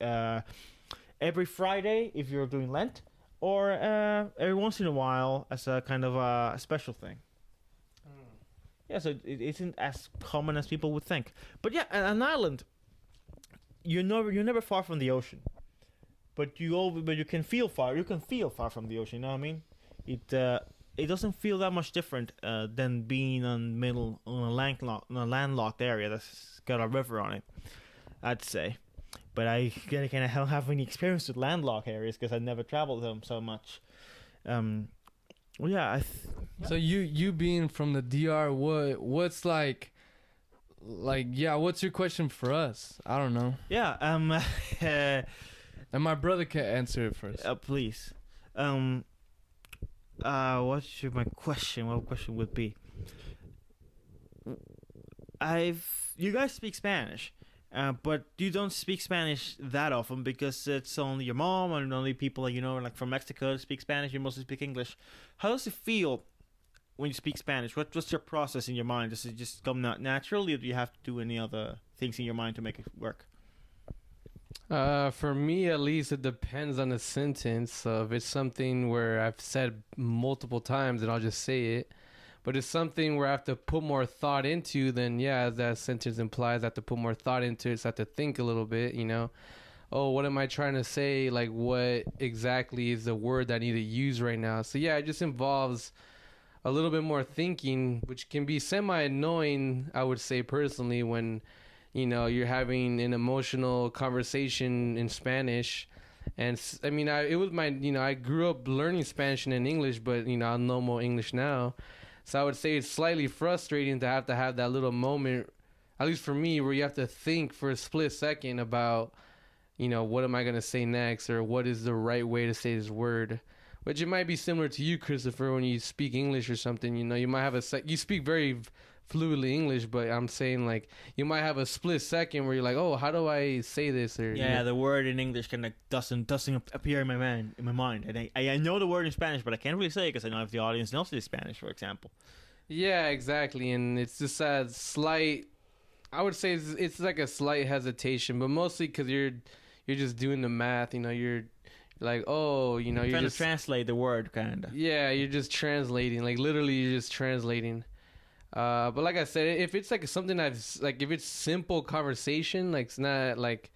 Speaker 1: every Friday if you're doing Lent, or every once in a while as a kind of a special thing. Yeah, so it isn't as common as people would think. But yeah, an island, you're never far from the ocean, but you can feel far. You can feel far from the ocean. You know what I mean? It doesn't feel that much different than being on a landlocked area that's got a river on it, I'd say. But I don't have any experience with landlocked areas because I never traveled them so much. Well, yeah.
Speaker 3: So you being from the DR, what's like, what's your question for us? I don't know.
Speaker 1: Yeah.
Speaker 3: And my brother can answer it first.
Speaker 1: Please. What should my question? What question would be? You guys speak Spanish. But you don't speak Spanish that often because it's only your mom and only people that you know, like from Mexico, speak Spanish. You mostly speak English. How does it feel when you speak Spanish? What's your process in your mind? Does it just come naturally, or do you have to do any other things in your mind to make it work?
Speaker 2: For me, at least, it depends on the sentence. So if it's something where I've said multiple times, then I'll just say it. But it's something where I have to put more thought into, then yeah, as that sentence implies, I have to put more thought into it. So I have to think a little bit, you know. Oh, what am I trying to say? Like, what exactly is the word that I need to use right now? So yeah, it just involves a little bit more thinking, which can be semi-annoying, I would say personally, when, you know, you're having an emotional conversation in Spanish. And I mean, I grew up learning Spanish and in English, but, you know, I know more English now. So I would say it's slightly frustrating to have that little moment, at least for me, where you have to think for a split second about, you know, what am I going to say next, or what is the right way to say this word. Which it might be similar to you, Christopher, when you speak English or something. You know, you might have you speak very fluidly English, but I'm saying, like, you might have a split second where you're like, oh, how do I say this? Or,
Speaker 1: Yeah,
Speaker 2: you know,
Speaker 1: the word in English kind of doesn't appear in my mind, and I know the word in Spanish, but I can't really say it because I know if the audience knows it is Spanish, for example.
Speaker 2: Yeah, exactly. And it's just a slight, I would say it's like a slight hesitation, but mostly because you're just doing the math. You know, you're like, oh, you know, you're
Speaker 1: trying
Speaker 2: just
Speaker 1: to translate the word, kind of.
Speaker 2: Yeah, you're just translating. Like, literally, you're just translating. But like I said, if it's like something that's like, if it's simple conversation, like it's not like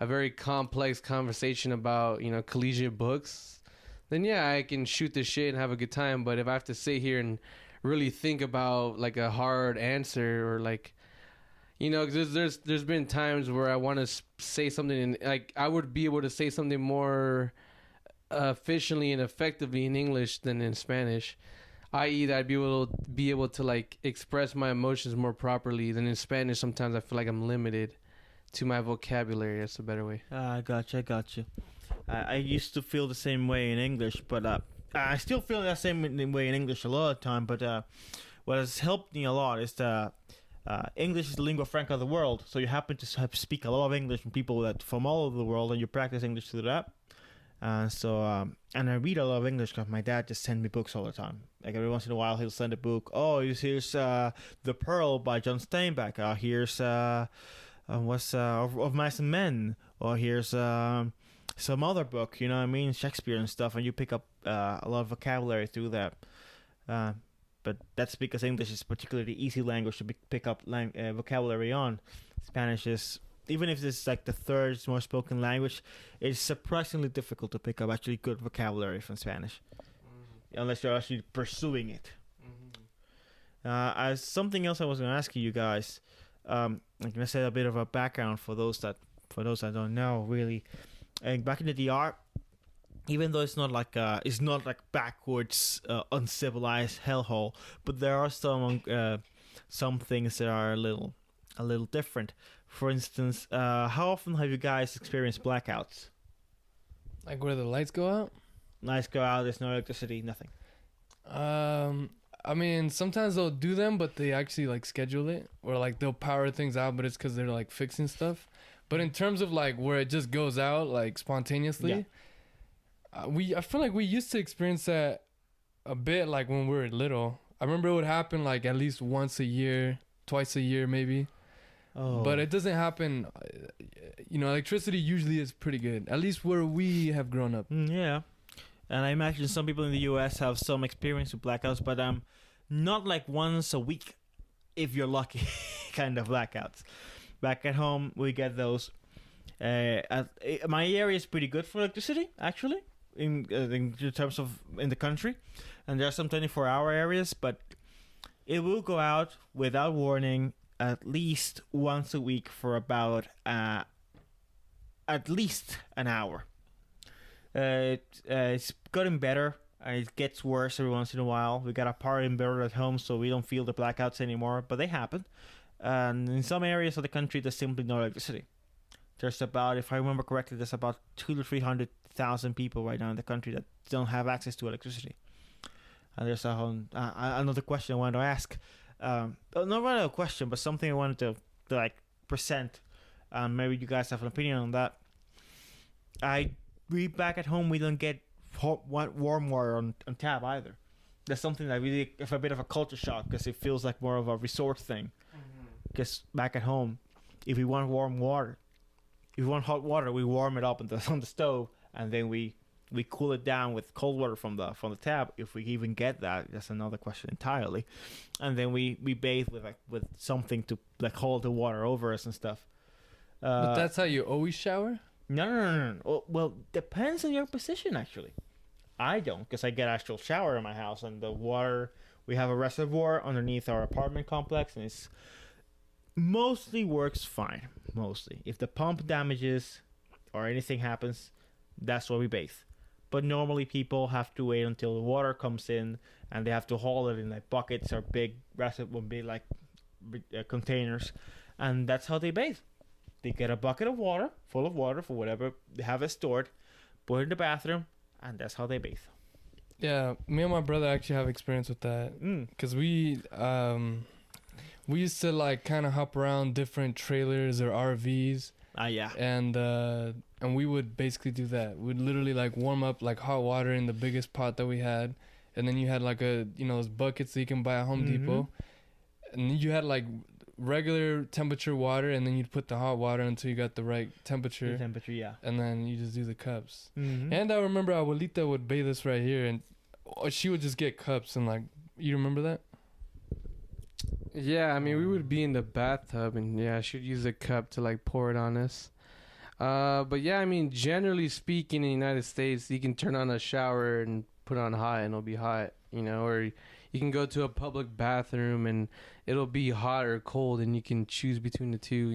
Speaker 2: a very complex conversation about, you know, collegiate books, then yeah, I can shoot the shit and have a good time. But if I have to sit here and really think about like a hard answer, or like, you know, 'cause there's been times where I want to say something and like I would be able to say something more efficiently and effectively in English than in Spanish, i.e. that I'd be able to like express my emotions more properly than in Spanish. Sometimes I feel like I'm limited to my vocabulary. That's a better way.
Speaker 1: I gotcha. I used to feel the same way in English, but I still feel that same way in English a lot of the time. But what has helped me a lot is English is the lingua franca of the world. So you happen to speak a lot of English from people that from all over the world, and you practice English through that. And I read a lot of English because my dad just sends me books all the time. Like every once in a while, he'll send a book. Oh, here's The Pearl by John Steinbeck. Here's of Mice and Men. Or here's some other book. You know what I mean? Shakespeare and stuff. And you pick up a lot of vocabulary through that. But that's because English is a particularly easy language to pick up vocabulary on. Spanish is, even if it's like the third most spoken language, it's surprisingly difficult to pick up actually good vocabulary from Spanish, unless you're actually pursuing it. As something else I was going to ask you guys, I'm going to say a bit of a background for those that don't know really. Back in the DR, even though it's not like backwards, uncivilized hellhole, but there are some things that are a little different. For instance, how often have you guys experienced blackouts?
Speaker 3: Like where the lights go out?
Speaker 1: Lights go out, there's no electricity, nothing.
Speaker 3: I mean, sometimes they'll do them, but they actually like schedule it, or like they'll power things out, but it's because they're like fixing stuff. But in terms of like where it just goes out like spontaneously, I feel like we used to experience that a bit, like when we were little. I remember it would happen like at least once a year, twice a year maybe.
Speaker 1: Oh.
Speaker 3: But it doesn't happen. You know, electricity usually is pretty good, at least where we have grown up.
Speaker 1: Yeah. And I imagine some people in the US have some experience with blackouts, but not like once a week, if you're lucky, kind of blackouts. Back at home, we get those. My area is pretty good for electricity, actually, in terms of in the country. And there are some 24-hour areas, but it will go out without warning at least once a week for about at least an hour. It's gotten better. It gets worse every once in a while. We got a power inverter at home, so we don't feel the blackouts anymore, but they happen. And in some areas of the country, there's simply no electricity. There's about, if I remember correctly, there's about 200,000 to 300,000 people right now in the country that don't have access to electricity. And there's another question I wanted to ask. Not really a question, but something I wanted to like present. Maybe you guys have an opinion on that. We back at home, we don't get warm water on tap either. That's something that really, it's a bit of a culture shock because it feels like more of a resort thing. Because back at home, if we want warm water, if we want hot water, we warm it up on the stove, and then we cool it down with cold water from the tap. If we even get that, that's another question entirely. And then we bathe with something to like hold the water over us and stuff.
Speaker 3: But that's how you always shower?
Speaker 1: No. Well, depends on your position actually. I don't, because I get actual shower in my house, and the water, we have a reservoir underneath our apartment complex, and it's mostly works fine. Mostly, if the pump damages or anything happens, that's where we bathe. But normally people have to wait until the water comes in, and they have to haul it in like buckets or big containers, and that's how they bathe. They get a bucket of water, full of water for whatever they have it stored, put it in the bathroom, and that's how they bathe.
Speaker 3: Yeah, me and my brother actually have experience with that. Because we used to like kind of hop around different trailers or RVs.
Speaker 1: Yeah.
Speaker 3: And we would basically do that. We'd literally like warm up like hot water in the biggest pot that we had. And then you had like those buckets that you can buy at Home Depot. And then you had like regular temperature water, and then you'd put the hot water until you got the right temperature.
Speaker 1: The temperature, yeah.
Speaker 3: And then you just do the cups. And I remember Abuelita would bathe us right here, and she would just get cups and like, you remember that?
Speaker 2: Yeah, I mean, we would be in the bathtub, and yeah, she'd use a cup to like pour it on us. But yeah, I mean, generally speaking, in the United States, you can turn on a shower and put on hot, and it'll be hot, or you can go to a public bathroom and it'll be hot or cold, and you can choose between the two,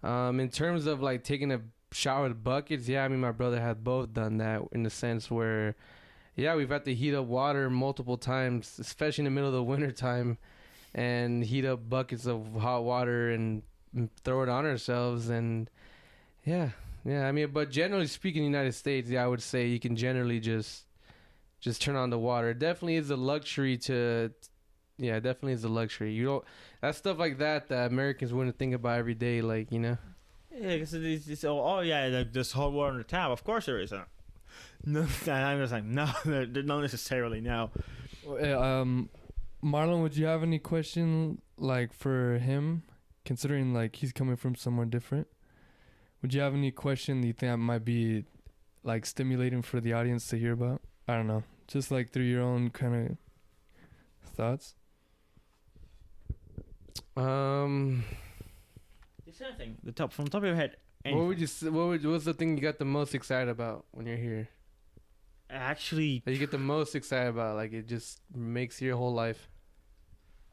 Speaker 2: In terms of like taking a shower with buckets, yeah, I mean, my brother had both done that in the sense where, yeah, we've had to heat up water multiple times, especially in the middle of the winter time, and heat up buckets of hot water and throw it on ourselves. And yeah, I mean, but generally speaking, in the United States, yeah, I would say you can generally just turn on the water. It definitely is a luxury definitely is a luxury. You don't, that's stuff like that Americans wouldn't think about every day, like,
Speaker 1: Yeah, because it's like this hot water on the tap. Of course there isn't. No, I'm just like, no, not necessarily, no.
Speaker 3: Marlon, would you have any question like for him, considering like he's coming from somewhere different? Would you have any question that you think might be like stimulating for the audience to hear about? I don't know, just like through your own kind of thoughts.
Speaker 1: It's anything. From the top of your head. Anything.
Speaker 2: What's the thing you got the most excited about when you're here?
Speaker 1: Actually,
Speaker 2: that you get the most excited about, like it just makes your whole life.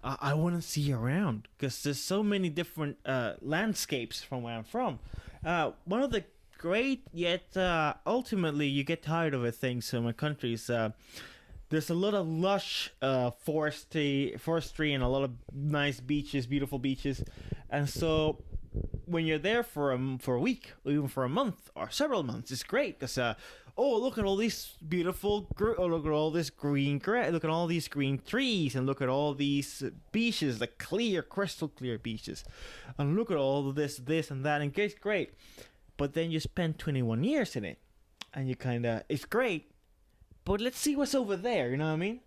Speaker 1: I want to see around because there's so many different landscapes from where I'm from. One of the great yet ultimately you get tired of it things in my country is there's a lot of lush forestry and a lot of nice beaches, beautiful beaches, and so when you're there for a week or even for a month or several months, it's great because look at all these beautiful look at all this green grass, look at all these green trees, and look at all these beaches, the crystal clear beaches, and look at all of this and that, and it's great. But then you spend 21 years in it, and you it's great, but let's see what's over there, you know what I mean?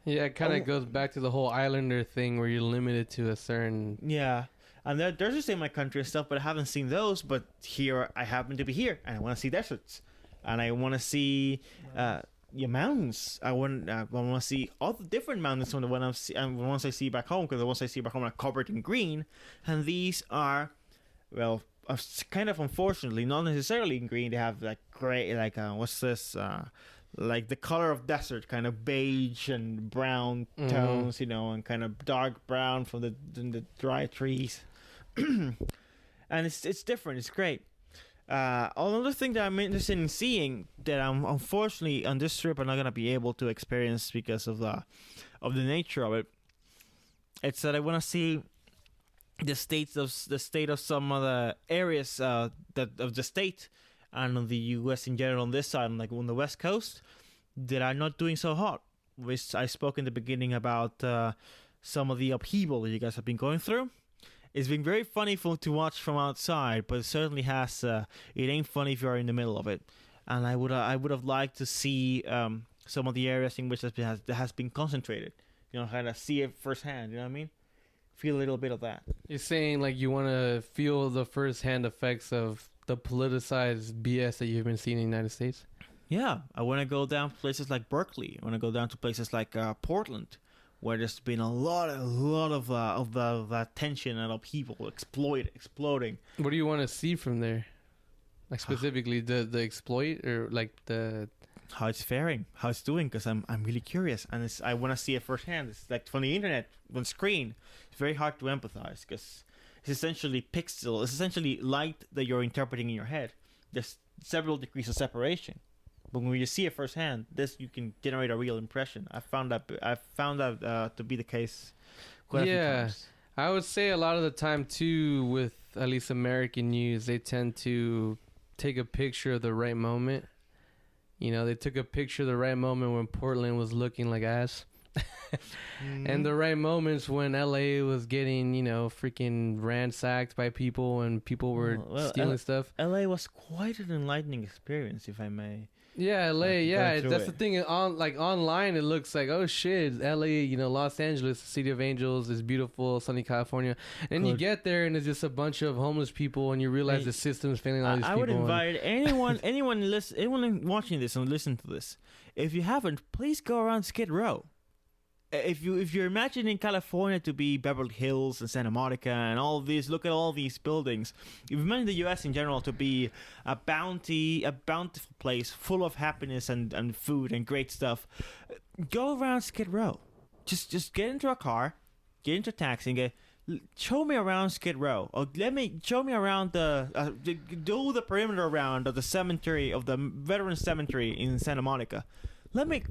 Speaker 2: Yeah, it kind of goes back to the whole islander thing where you're limited to a certain...
Speaker 1: Yeah, and there's just in my country and stuff, but I haven't seen those. But here, I happen to be here, and I want to see deserts, and I want to see mountains. I want to see all the different mountains from the ones I see back home, because the ones I see back home are covered in green, and these are, well, kind of unfortunately not necessarily in green. They have like gray, like what's this? Like the color of desert, kind of beige and brown tones, and kind of dark brown from the dry trees. And it's different. It's great. Another thing that I'm interested in seeing that I'm unfortunately on this trip I'm not gonna be able to experience because of the nature of it. It's that I want to see the state of some of the areas of the state and of the U.S. in general on this side, like on the West Coast, that are not doing so hot. Which I spoke in the beginning about some of the upheaval that you guys have been going through. It's been very funny to watch from outside, but it certainly has. It ain't funny if you're in the middle of it. And I would have liked to see some of the areas in which that has been concentrated. You know, kind of see it firsthand. You know what I mean? Feel a little bit of that.
Speaker 2: You're saying like you want to feel the first-hand effects of the politicized BS that you've been seeing in the United States?
Speaker 1: Yeah, I want to go down to places like Berkeley. I want to go down to places like Portland, where there's been a lot of tension and upheaval, exploding.
Speaker 2: What do you want to see from there? Like specifically the exploit or like the
Speaker 1: how it's faring, how it's doing, because I'm really curious, and I want to see it firsthand. It's like from the internet, on screen, it's very hard to empathize because it's essentially pixel. It's essentially light that you're interpreting in your head. There's several degrees of separation, but when you see it firsthand, you can generate a real impression. I found that to be the case quite a few times.
Speaker 2: I would say a lot of the time too, with at least American news, they tend to take a picture of the right moment. You know, they took a picture of the right moment when Portland was looking like ass. And the right moments when LA was getting, you know, freaking ransacked by people and people were stealing stuff.
Speaker 1: LA was quite an enlightening experience, if I may.
Speaker 2: Yeah, LA, that's the thing. Online, it looks like, oh shit, LA, you know, Los Angeles, the city of angels, is beautiful, sunny California. And you get there and it's just a bunch of homeless people, and you realize the system's failing all these people.
Speaker 1: I would invite anyone watching this and listen to this. If you haven't, please go around Skid Row. If you're imagining California to be Beverly Hills and Santa Monica and all of these, look at all these buildings. If you imagine the U.S. in general to be a bountiful place full of happiness and food and great stuff, go around Skid Row. Just get into a car, get into a taxi, and show me around Skid Row, or show me around do the perimeter around of the cemetery, of the veteran cemetery in Santa Monica. Let me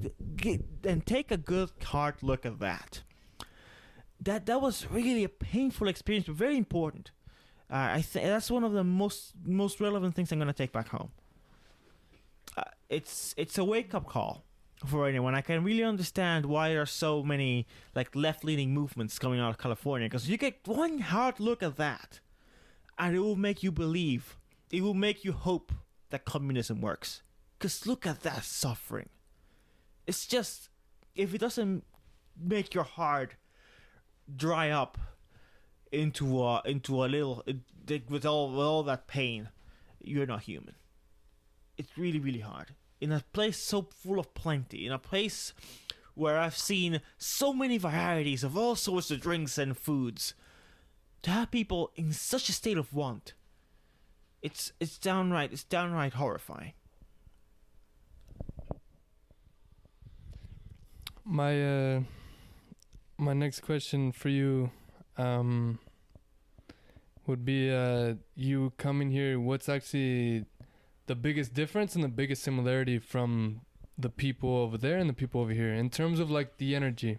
Speaker 1: take a good hard look at that. That was really a painful experience, but very important. I think that's one of the most relevant things I'm gonna take back home. It's a wake up call for anyone. I can really understand why there are so many like left leaning movements coming out of California, because you get one hard look at that, and it will make you believe. It will make you hope that communism works. Because look at that suffering. It's just, if it doesn't make your heart dry up into a little, with all that pain, you're not human. It's really, really hard. In a place so full of plenty, in a place where I've seen so many varieties of all sorts of drinks and foods, to have people in such a state of want, it's downright horrifying.
Speaker 3: My next question for you would be you coming here, what's actually the biggest difference and the biggest similarity from the people over there and the people over here in terms of like the energy?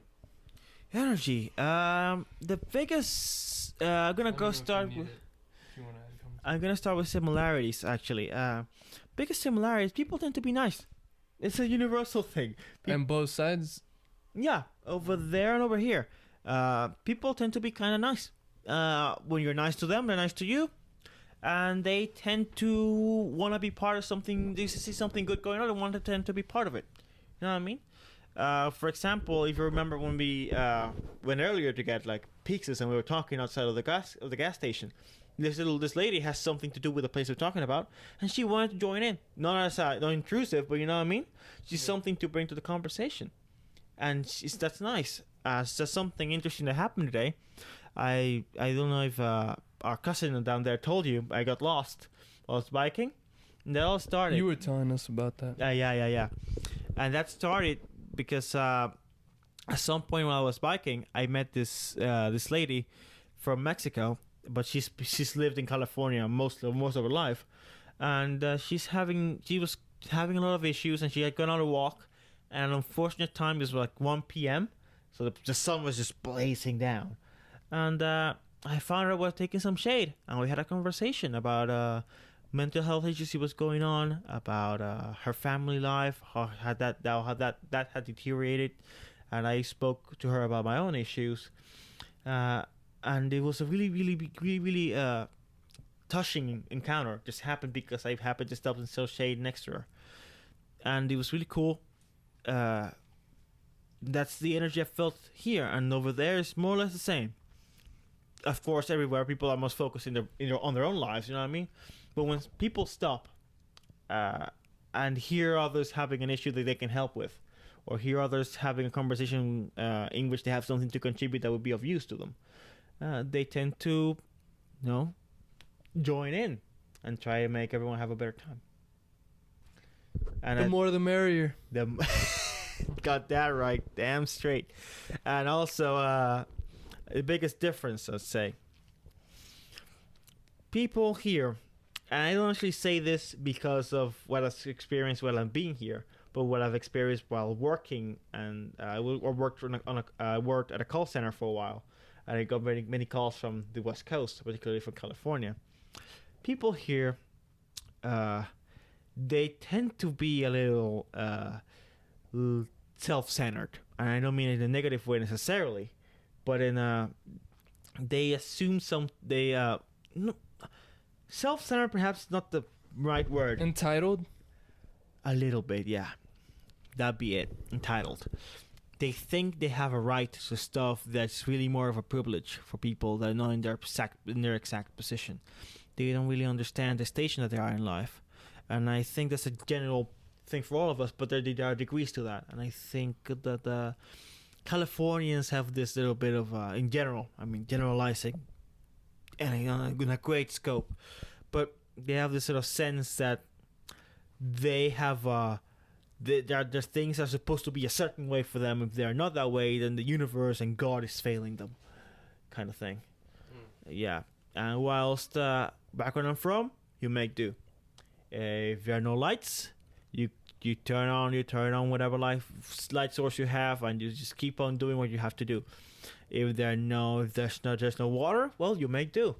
Speaker 3: The biggest I'm gonna start with similarities actually. Biggest similarities, people tend to be nice. It's a universal thing.
Speaker 2: And both sides?
Speaker 1: Yeah, over there and over here. People tend to be kind of nice. When you're nice to them, they're nice to you. And they tend to want to be part of something. They see something good going on, they tend to be part of it. You know what I mean? For example, if you remember when we went earlier to get like pizzas and we were talking outside of the gas station, this lady has something to do with the place we're talking about, and she wanted to join in. Not intrusive, but you know what I mean? She's something to bring to the conversation. And that's nice. It's just something interesting that happened today. I don't know if our cousin down there told you, I got lost. I was biking, and that all started.
Speaker 3: You were telling us about that.
Speaker 1: Yeah. And that started because at some point while I was biking, I met this lady from Mexico, but she's lived in California most of her life, and she was having a lot of issues, and she had gone on a walk. And an unfortunate time, it was like 1 p.m. So the sun was just blazing down. And I found her was taking some shade. And we had a conversation about mental health issues she was going on, about her family life, how that had deteriorated. And I spoke to her about my own issues. And
Speaker 4: and it was a really touching encounter. Just happened because I happened to stop in some shade next to her, and it was really cool. That's the energy I felt here, and over there is more or less the same. Of course, everywhere people are most focused on their own lives. You know what I mean? But when people stop, and hear others having an issue that they can help with, or hear others having a conversation in which they have something to contribute that would be of use to them, they tend to, join in and try to make everyone have a better time. And
Speaker 3: The more the merrier.
Speaker 4: got that right, damn straight. And also, the biggest difference, I'd say, people here, and I don't actually say this because of what I've experienced while I'm being here, but what I've experienced while working, and I worked worked at a call center for a while, and I got many calls from the West Coast, particularly from California. People here, they tend to be a little self-centered, and I don't mean it in a negative way necessarily, but they assume self-centered perhaps not the right word.
Speaker 3: Entitled?
Speaker 4: A little bit, yeah. That'd be it. Entitled. They think they have a right to stuff that's really more of a privilege for people that are not in their exact position. They don't really understand the station that they are in life. And I think that's a general thing for all of us, but there are degrees to that. And I think that Californians have this little bit of, in general, I mean, generalizing, and in a great scope, but they have this sort of sense that they have their things are supposed to be a certain way for them. If they're not that way, then the universe and God is failing them, kind of thing. Yeah. And whilst back where I'm from, you make do. If there are no lights, you turn on whatever light source you have, and you just keep on doing what you have to do. If there's no water, well, you make do.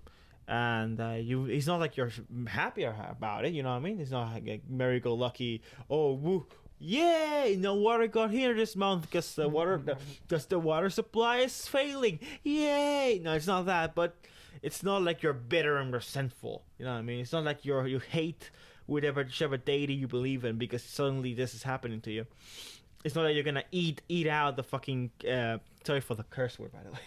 Speaker 4: And it's not like you're happy about it, you know what I mean? It's not like a merry-go-lucky, oh, woo, yay, no water got here this month because the water supply is failing, yay. No, it's not that, but it's not like you're bitter and resentful, you know what I mean? It's not like you hate whichever deity you believe in because suddenly this is happening to you. It's not like you're gonna eat out the fucking sorry for the curse word, by the way.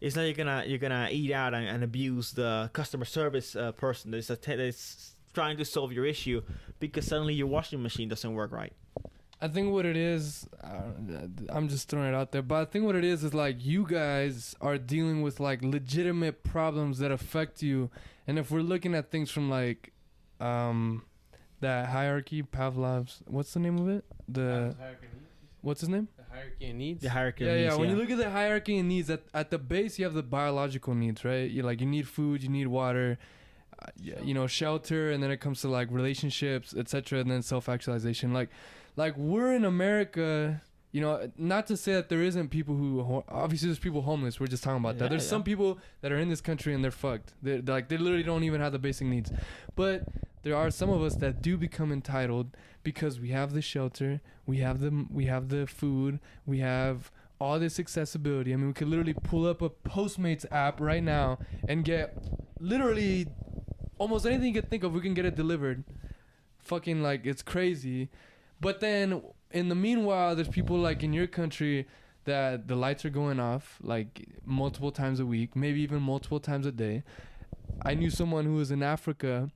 Speaker 4: It's not you're gonna eat out and abuse the customer service person that's trying to solve your issue because suddenly your washing machine doesn't work right.
Speaker 3: I think what it is, I'm just throwing it out there, but I think what it is like you guys are dealing with like legitimate problems that affect you, and if we're looking at things from like that hierarchy, Pavlov's, what's the name of it? What's his name?
Speaker 2: The hierarchy of needs.
Speaker 4: The hierarchy of needs.
Speaker 3: Yeah. When you look at the hierarchy of needs, at the base you have the biological needs, right? You need food, you need water, shelter, and then it comes to like relationships, etc., and then self-actualization. Like we're in America, not to say that there isn't people who obviously there's people homeless. We're just talking about that. There's some people that are in this country and they're fucked. They literally don't even have the basic needs. But there are some of us that do become entitled because we have the shelter, we have the food, we have all this accessibility. I mean, we could literally pull up a Postmates app right now and get literally almost anything you could think of. We can get it delivered. Fucking like it's crazy. But then in the meanwhile, there's people like in your country that the lights are going off like multiple times a week, maybe even multiple times a day. I knew someone who was in Africa.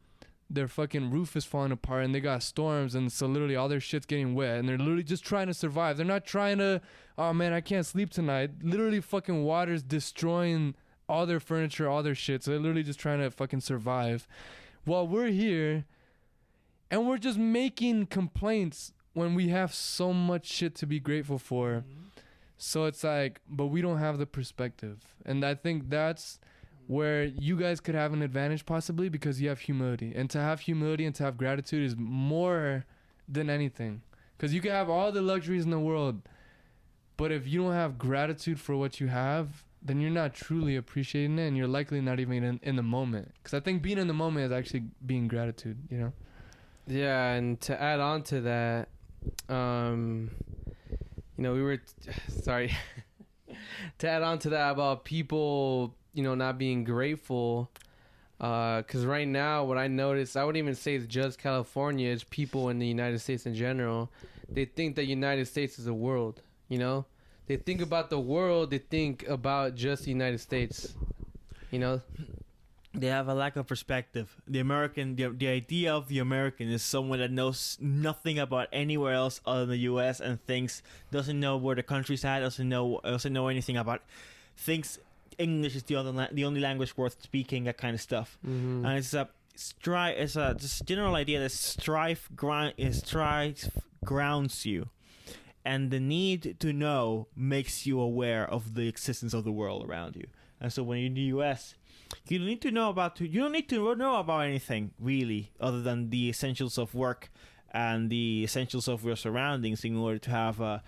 Speaker 3: Their fucking roof is falling apart and they got storms, and so literally all their shit's getting wet and they're literally just trying to survive. They're not trying to, oh man, I can't sleep tonight. Literally fucking water's destroying all their furniture, all their shit. So they're literally just trying to fucking survive. While we're here and we're just making complaints when we have so much shit to be grateful for. So it's like, but we don't have the perspective. And I think that's where you guys could have an advantage possibly because you have humility. And to have humility and to have gratitude is more than anything. Because you can have all the luxuries in the world, but if you don't have gratitude for what you have, then you're not truly appreciating it, and you're likely not even in the moment. Because I think being in the moment is actually being gratitude,
Speaker 2: Yeah, and to add on to that, we were... sorry. to add on to that about people, not being grateful. Because right now, what I notice, I wouldn't even say it's just California. It's people in the United States in general. They think that United States is the world. They think about the world. They think about just the United States.
Speaker 4: They have a lack of perspective. The idea of the American is someone that knows nothing about anywhere else other than the U.S. and doesn't know where the country's at, doesn't know anything about, thinks English is the only language worth speaking, that kind of stuff.
Speaker 2: Mm-hmm.
Speaker 4: And it's a just general idea that strife grounds you, and the need to know makes you aware of the existence of the world around you. And so when you're in the U.S., you don't need to know about anything really other than the essentials of work and the essentials of your surroundings in order to have a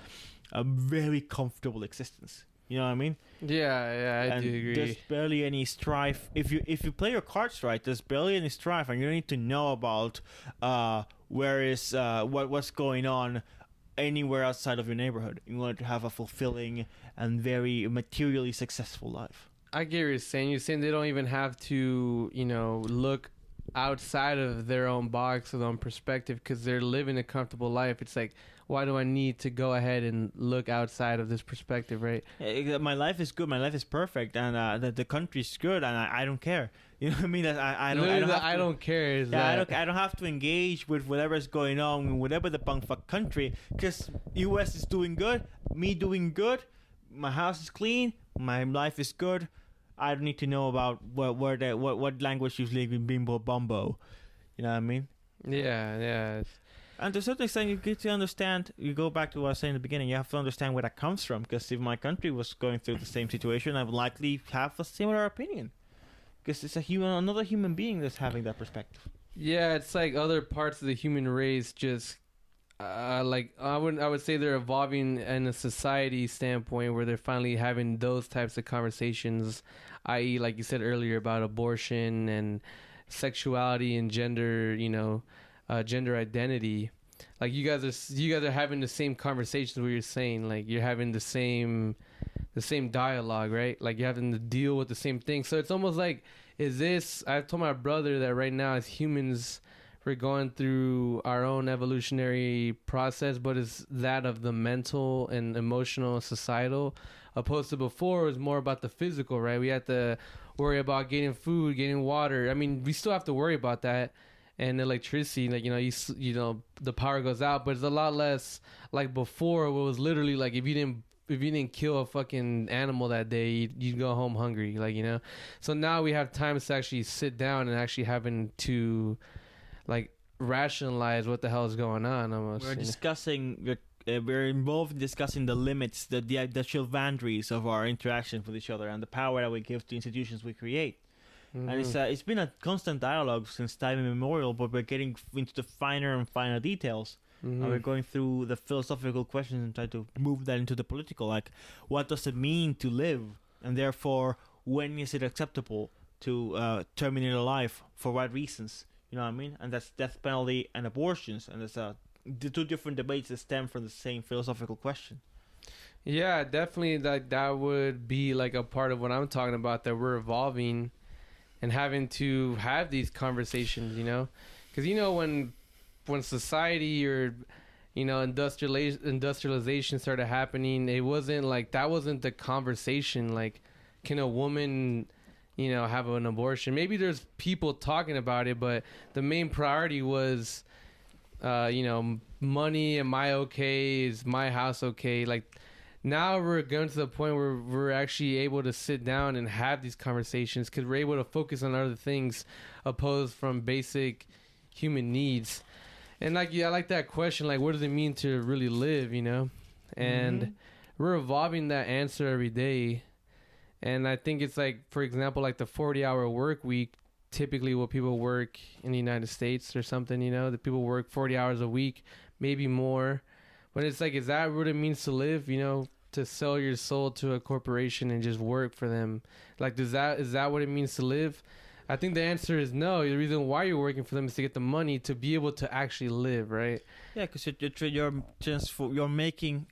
Speaker 4: very comfortable existence. You know what I mean?
Speaker 2: Yeah, I do agree.
Speaker 4: There's barely any strife. If you play your cards right, there's barely any strife, and you don't need to know about what's going on anywhere outside of your neighborhood in order to have a fulfilling and very materially successful life.
Speaker 2: I get what you're saying. You're saying they don't even have to, look outside of their own box or their own perspective because they're living a comfortable life. It's like, why do I need to go ahead and look outside of this perspective, right?
Speaker 4: My life is good. My life is perfect, and the country's good, and I don't care. You know what I mean? I
Speaker 2: don't care.
Speaker 4: I don't have to engage with whatever's going on in whatever the bumfuck country. Because U.S. is doing good, me doing good, my house is clean, my life is good. I don't need to know about what language is living bimbo bumbo. You know what I mean?
Speaker 2: Yeah.
Speaker 4: And to a certain extent, you get to understand. You go back to what I was saying in the beginning. You have to understand where that comes from. Because if my country was going through the same situation, I would likely have a similar opinion. Because it's another human being that's having that perspective.
Speaker 2: Yeah, it's like other parts of the human race just I would say they're evolving in a society standpoint where they're finally having those types of conversations, i.e., like you said earlier about abortion and sexuality and gender, gender identity. Like you guys are having the same conversations where you're saying like you're having the same dialogue, right? Like you're having to deal with the same thing. So it's almost like, I told my brother that right now as humans we're going through our own evolutionary process, but it's that of the mental and emotional, societal, opposed to before it was more about the physical, right? We had to worry about getting food, getting water. I mean, we still have to worry about that. And electricity, like, the power goes out, but it's a lot less like before. It was literally like if you didn't kill a fucking animal that day, you'd go home hungry, So now we have times to actually sit down and actually having to like rationalize what the hell is going on. Almost.
Speaker 4: We're involved in discussing the limits, the actual boundaries of our interactions with each other, and the power that we give to institutions we create. Mm-hmm. And it's been a constant dialogue since time immemorial, but we're getting into the finer and finer details. Mm-hmm. And we're going through the philosophical questions and trying to move that into the political. Like, what does it mean to live? And therefore, when is it acceptable to terminate a life? For what reasons? You know what I mean? And that's death penalty and abortions. And it's the two different debates that stem from the same philosophical question.
Speaker 2: Yeah, definitely. That would be like a part of what I'm talking about, that we're evolving and having to have these conversations, because when society or industrialization started happening, it wasn't like that wasn't the conversation. Like, can a woman have an abortion? Maybe there's people talking about it, but the main priority was money. Am I okay? Is my house okay? Like, now we're going to the point where we're actually able to sit down and have these conversations because we're able to focus on other things opposed from basic human needs. And I like that question, like, what does it mean to really live, And
Speaker 4: Mm-hmm.
Speaker 2: we're evolving that answer every day. And I think it's like, for example, like the 40-hour work week, typically what people work in the United States or something, the people work 40 hours a week, maybe more. But it's like, is that what it means to live, to sell your soul to a corporation and just work for them? Like, is that what it means to live? I think the answer is no. The reason why you're working for them is to get the money to be able to actually live, right?
Speaker 4: Yeah, because you're making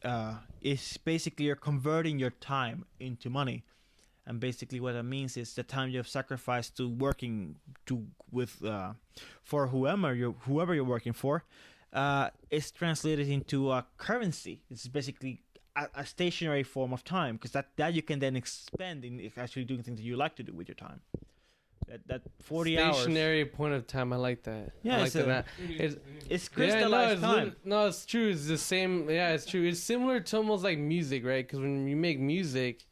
Speaker 4: is basically you're converting your time into money, and basically what that means is the time you have sacrificed to working for whoever you're working for, is translated into a currency. It's basically a stationary form of time, because that you can then expend in actually doing things that you like to do with your time. That 40 hours.
Speaker 2: Stationary point of time. I like that.
Speaker 4: Yeah,
Speaker 2: I like that.
Speaker 4: It's crystallized time.
Speaker 2: No, it's true. It's the same. Yeah, it's true. It's similar to almost like music, right? Because when you make music,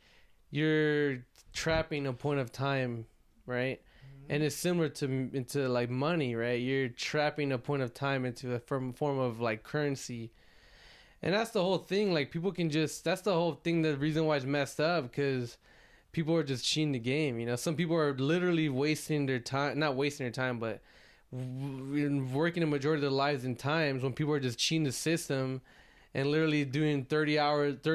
Speaker 2: you're trapping a point of time, right? And it's similar into like money, right? You're trapping a point of time into a form of like currency. And that's the whole thing. Like people can that's the whole thing. The reason why it's messed up, because people are just cheating the game. You know, some people are literally wasting their time, not wasting their time, but working a majority of their lives in times when people are just cheating the system and literally doing 30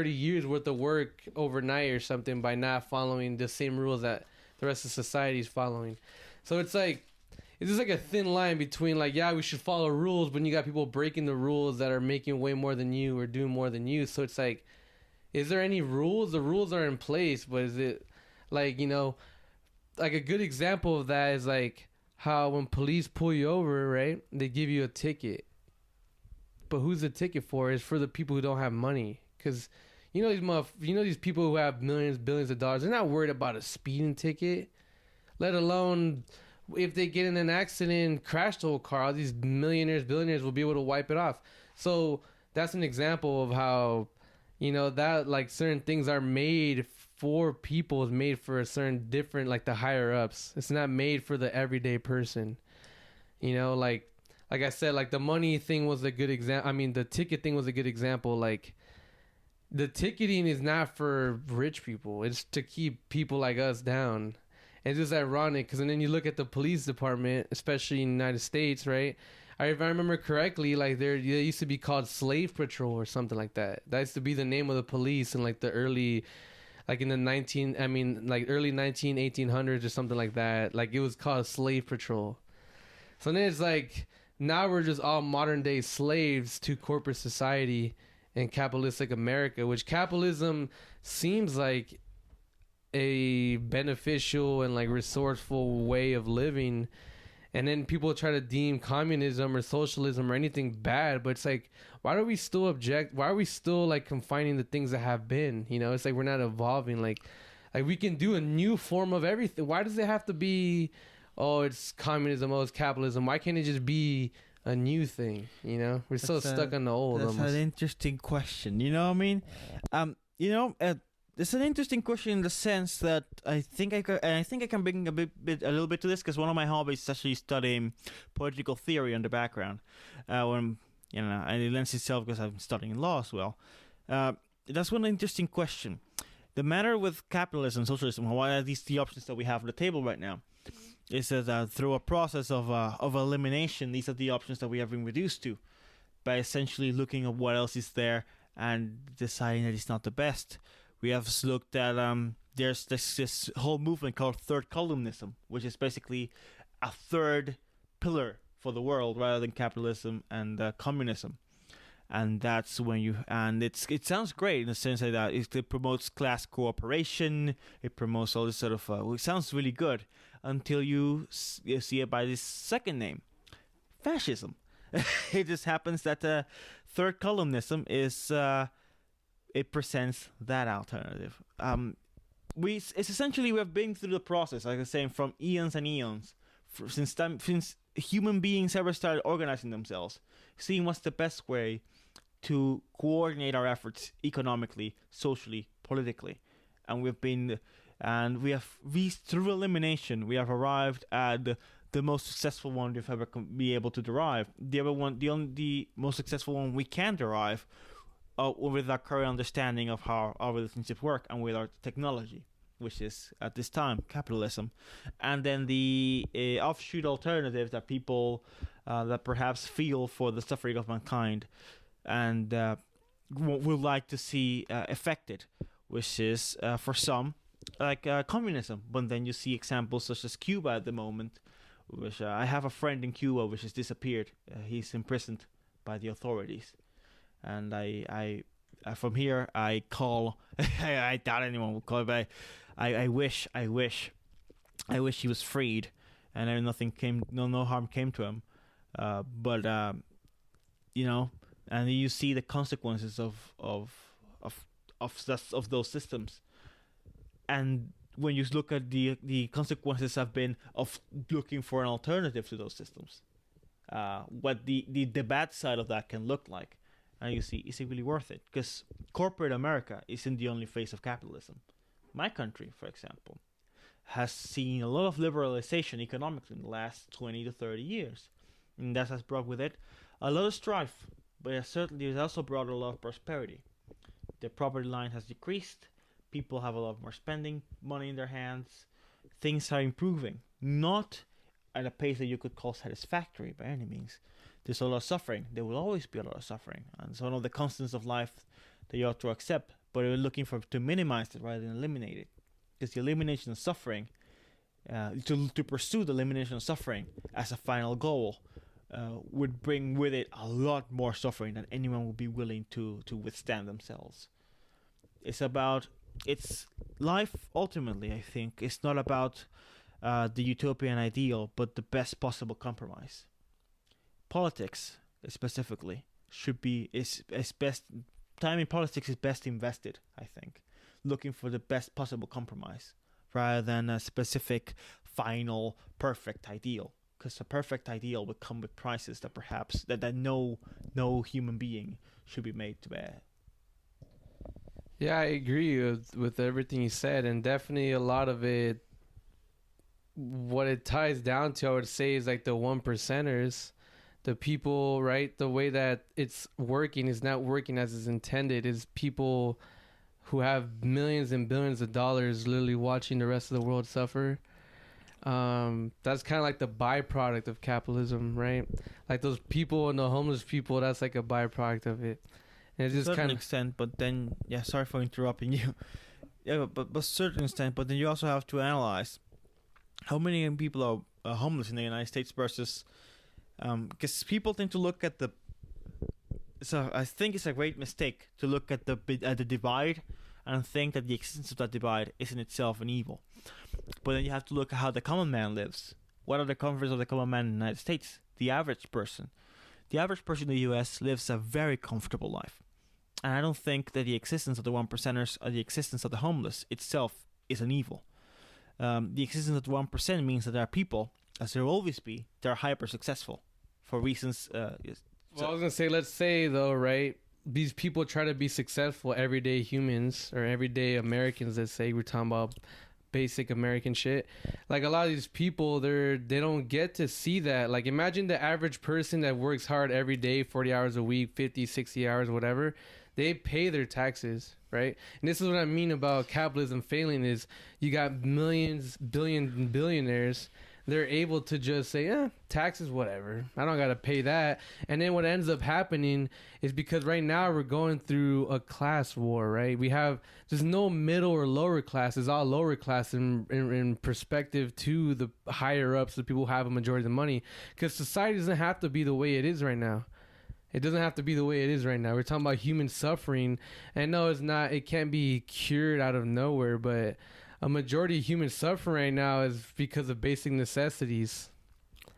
Speaker 2: years worth of work overnight or something by not following the same rules that the rest of society is following. So it's just like a thin line between like, yeah, we should follow rules, but you got people breaking the rules that are making way more than you or doing more than you. So it's like, is there any rules? The rules are in place, but is it like, you know, like a good example of that is like how when police pull you over, right, they give you a ticket. But who's the ticket for? It's for the people who don't have money. Because you know these people who have millions, billions of dollars, they're not worried about a speeding ticket, let alone if they get in an accident, crash the whole car. All these millionaires, billionaires will be able to wipe it off. So that's an example of how, you know, that like certain things are made for people, is made for a certain different, like the higher ups. It's not made for the everyday person. You know, like I said, like the money thing was a good example. I mean, the ticket thing was a good example. Like the ticketing is not for rich people. It's to keep people like us down. It's just ironic because then you look at the police department, especially in the United States, right? If I remember correctly, like they used to be called Slave Patrol or something like that. That used to be the name of the police in like the early, like in the early 1800s or something like that. Like it was called Slave Patrol. So then it's like now we're just all modern day slaves to corporate society and capitalistic America, which capitalism seems like a beneficial and like resourceful way of living. And then people try to deem communism or socialism or anything bad, but it's like, why do we still object? Why are we still like confining the things that have been? You know, it's like we're not evolving. Like we can do a new form of everything. Why does it have to be, oh, it's communism, oh, it's capitalism? Why can't it just be a new thing? You know, we're so stuck on the old.
Speaker 4: That's
Speaker 2: almost.
Speaker 4: an interesting question. You know what I mean? You know, it's an interesting question in the sense that I think I can bring a little bit to this, because one of my hobbies is actually studying political theory on the background. When you know, and it lends itself because I'm studying law as well. That's one interesting question. The matter with capitalism, socialism, what are these the options that we have on the table right now? Is that through a process of elimination, these are the options that we have been reduced to, by essentially looking at what else is there and deciding that it's not the best. We have looked at there's this whole movement called third columnism, which is basically a third pillar for the world rather than capitalism and communism. And that's when it sounds great in the sense that it promotes class cooperation, it promotes all this sort of it sounds really good until you see it by this second name, fascism. It just happens that third columnism is it presents that alternative. It's essentially, we have been through the process, like I was saying, from eons and eons, since human beings ever started organizing themselves, seeing what's the best way to coordinate our efforts economically, socially, politically, and through elimination, we have arrived at the most successful one we've ever be able to derive. The most successful one we can derive with our current understanding of how our relationships work and with our technology, which is at this time capitalism. And then the offshoot alternative that people that perhaps feel for the suffering of mankind and would like to see affected, which is for some like communism. But then you see examples such as Cuba at the moment, which I have a friend in Cuba which has disappeared. He's imprisoned by the authorities, and I from here I call. I doubt anyone will call, but I wish he was freed, and then no harm came to him. But you know, and you see the consequences of those systems, and when you look at the consequences have been of looking for an alternative to those systems, what the bad side of that can look like, and you see, is it really worth it? Because corporate America isn't the only face of capitalism. My country, for example, has seen a lot of liberalization economically in the last 20 to 30 years, and that has brought with it a lot of strife, but it certainly has also brought a lot of prosperity. The poverty line has decreased. People have a lot more spending money in their hands. Things are improving, not at a pace that you could call satisfactory by any means. There's a lot of suffering. There will always be a lot of suffering, and it's one of the constants of life that you ought to accept. But we're looking to minimize it rather than eliminate it, because the elimination of suffering, to pursue the elimination of suffering as a final goal, would bring with it a lot more suffering than anyone would be willing to withstand themselves. It's life ultimately, I think. It's not about the utopian ideal, but the best possible compromise. Politics, specifically, is best. Time in politics is best invested, I think, looking for the best possible compromise rather than a specific, final, perfect ideal. Because a perfect ideal would come with prices that perhaps that no human being should be made to bear.
Speaker 2: Yeah, I agree with everything you said, and definitely a lot of it, what it ties down to, I would say, is like the 1%ers, the people, right? The way that it's working is not working as it's intended. Is people who have millions and billions of dollars literally watching the rest of the world suffer. That's kind of like the byproduct of capitalism, right? Like those people and the homeless people, that's like a byproduct of it. And it's just
Speaker 4: to a certain
Speaker 2: kind of
Speaker 4: extent, but then, yeah, sorry for interrupting you. Yeah, but to a certain extent, but then you also have to analyze how many people are homeless in the United States versus, because people tend to look at the. So I think it's a great mistake to look at the divide and think that the existence of that divide is in itself an evil. But then you have to look at how the common man lives. What are the comforts of the common man in the United States? The average person. The average person in the U.S. lives a very comfortable life. And I don't think that the existence of the 1%ers or the existence of the homeless itself is an evil. The existence of the 1% means that there are people, as there will always be, that are hyper successful for reasons.
Speaker 2: Well, I was gonna say, let's say though, right? These people try to be successful, everyday humans or everyday Americans. Let's say we're talking about basic American shit. Like a lot of these people, they don't get to see that. Like imagine the average person that works hard every day, 40 hours a week, 50, 60 hours, whatever. They pay their taxes, right? And this is what I mean about capitalism failing is you got millions, billions, and billionaires. They're able to just say, taxes, whatever. I don't got to pay that. And then what ends up happening is because right now we're going through a class war, right? There's no middle or lower class. It's all lower class in perspective to the higher ups, the people who have a majority of the money. Because society doesn't have to be the way it is right now. It doesn't have to be the way it is right now. We're talking about human suffering. And no, it's not. It can't be cured out of nowhere, but a majority of human suffering right now is because of basic necessities.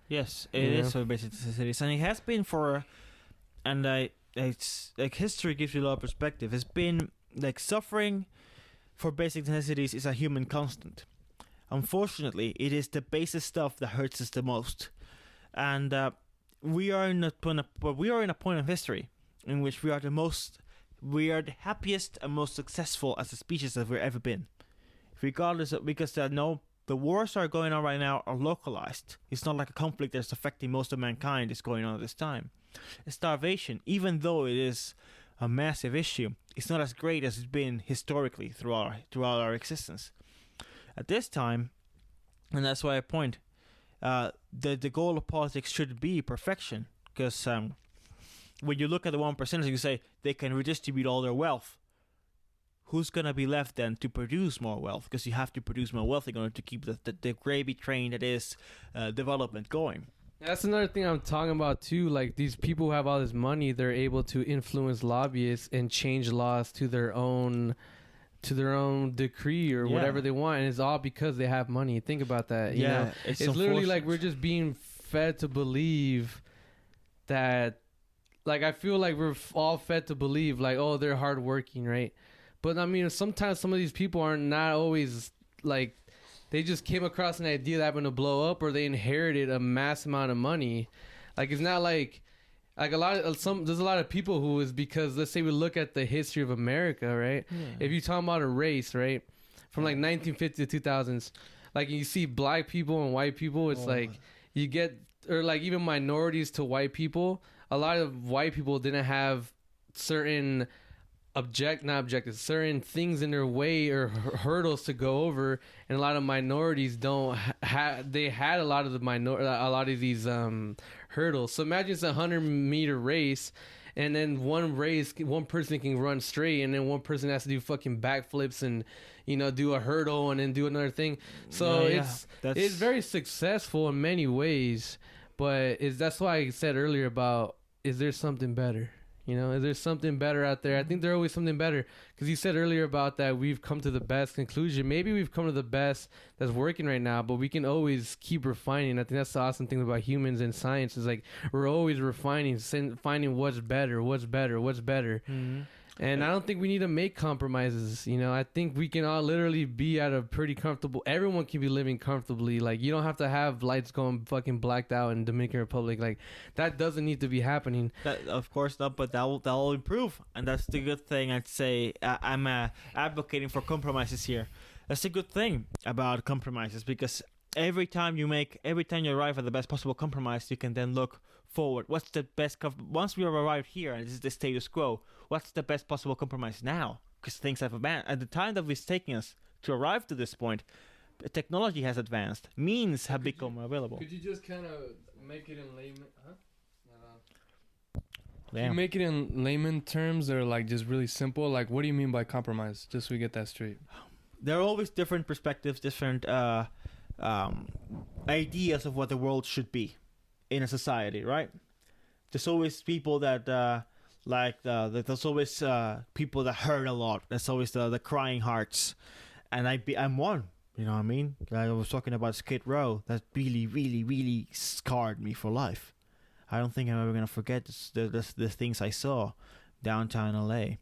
Speaker 4: Yes, it is for basic necessities, and it has been for, and it's like history gives you a lot of perspective. It's been like suffering for basic necessities is a human constant. Unfortunately, it is the basic stuff that hurts us the most, and we are in a point of history in which we are the happiest and most successful as a species that we've ever been. Regardless of, because the wars that are going on right now are localized. It's not like a conflict that's affecting most of mankind is going on at this time. Starvation, even though it is a massive issue, it's not as great as it's been historically throughout our existence. At this time, and that's why I point, the goal of politics should be perfection. Because when you look at the 1%ers, you say they can redistribute all their wealth. who's gonna be left then to produce more wealth? Because you have to produce more wealth in order to keep the gravy train that is development going.
Speaker 2: That's another thing I'm talking about too. Like these people who have all this money, they're able to influence lobbyists and change laws to their own decree or whatever they want, and it's all because they have money. Think about that. You know? It's literally like we're just being fed to believe that. Like I feel like we're all fed to believe like, oh, they're hardworking, right? But I mean, sometimes some of these people are not always like. They just came across an idea that happened to blow up, or they inherited a mass amount of money. Like it's not like there's a lot of people who is because let's say we look at the history of America, right? Yeah. If you talk about a race, right, from like 1950 to 2000s, like you see black people and white people, it's like you get or like even minorities to white people. A lot of white people didn't have certain certain things in their way or hurdles to go over, and a lot of minorities don't they had a lot of these hurdles. So imagine it's a 100-meter race, and then one person can run straight, and then one person has to do fucking backflips and do a hurdle and then do another thing. So it's very successful in many ways, but that's why I said earlier about is there something better? Is there something better out there? I think there's always something better. Because you said earlier about that we've come to the best conclusion. Maybe we've come to the best that's working right now, but we can always keep refining. I think that's the awesome thing about humans and science is like we're always refining, finding what's better. Mm-hmm. And I don't think we need to make compromises. I think we can all literally be at a pretty comfortable. Everyone can be living comfortably. Like you don't have to have lights going fucking blacked out in Dominican Republic. Like that doesn't need to be happening.
Speaker 4: That, of course not, but that'll improve, and that's the good thing. I'd say I'm advocating for compromises here. That's a good thing about compromises because every time you arrive at the best possible compromise, you can then look forward. What's the best once we have arrived here and this is the status quo, what's the best possible compromise now? Because things have advanced. At the time that it's taking us to arrive to this point, technology has advanced. Means have become available.
Speaker 3: Could you just kind of make it in layman? Huh?
Speaker 4: Yeah.
Speaker 3: Can you make it in layman terms or like just really simple? Like, what do you mean by compromise? Just so we get that straight.
Speaker 4: There are always different perspectives, different ideas of what the world should be in a society, right? There's always people that there's always people that hurt a lot. There's always the crying hearts, and I'm one. You know what I mean? I was talking about Skid Row. That really, really, really scarred me for life. I don't think I'm ever gonna forget the things I saw downtown LA.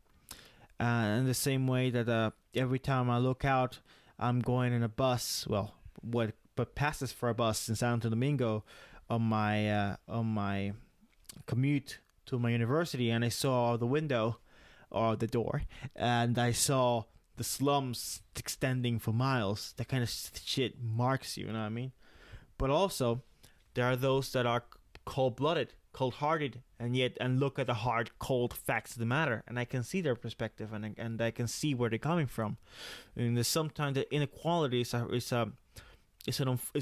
Speaker 4: And the same way that every time I look out, I'm going in a bus. Well, what passes for a bus in Santa Domingo on my commute to my university, and I saw the window or the door, and I saw the slums extending for miles. That kind of shit marks you know what I mean? But also, there are those that are cold-blooded, cold-hearted, and look at the hard, cold facts of the matter, and I can see their perspective, and I can see where they're coming from. And sometimes the inequality is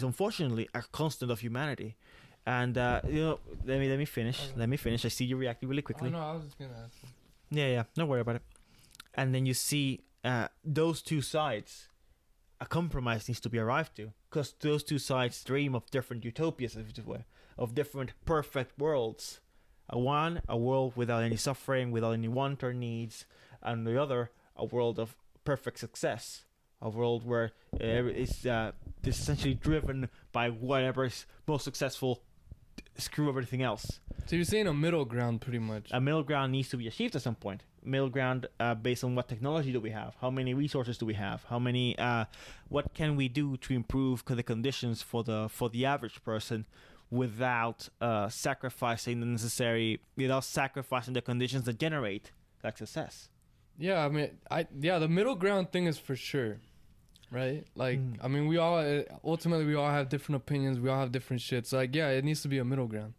Speaker 4: unfortunately a constant of humanity. And let me finish. Let me finish. I see you reacting really quickly.
Speaker 3: Oh, no, I was just gonna ask you.
Speaker 4: Yeah. Don't worry about it. And then you see those two sides. A compromise needs to be arrived to, because those two sides dream of different utopias, of different perfect worlds. A world without any suffering, without any want or needs, and the other, a world of perfect success. A world where it's essentially driven by whatever's most successful, screw everything else.
Speaker 3: So you're saying a middle ground, pretty much.
Speaker 4: A middle ground needs to be achieved at some point. Middle ground based on what technology do we have? How many resources do we have? What can we do to improve the conditions for the average person without sacrificing the conditions that generate that success?
Speaker 3: Yeah, I mean, the middle ground thing is for sure, right? Like, I mean, we all have different opinions. We all have different shit. So, like, yeah, it needs to be a middle ground.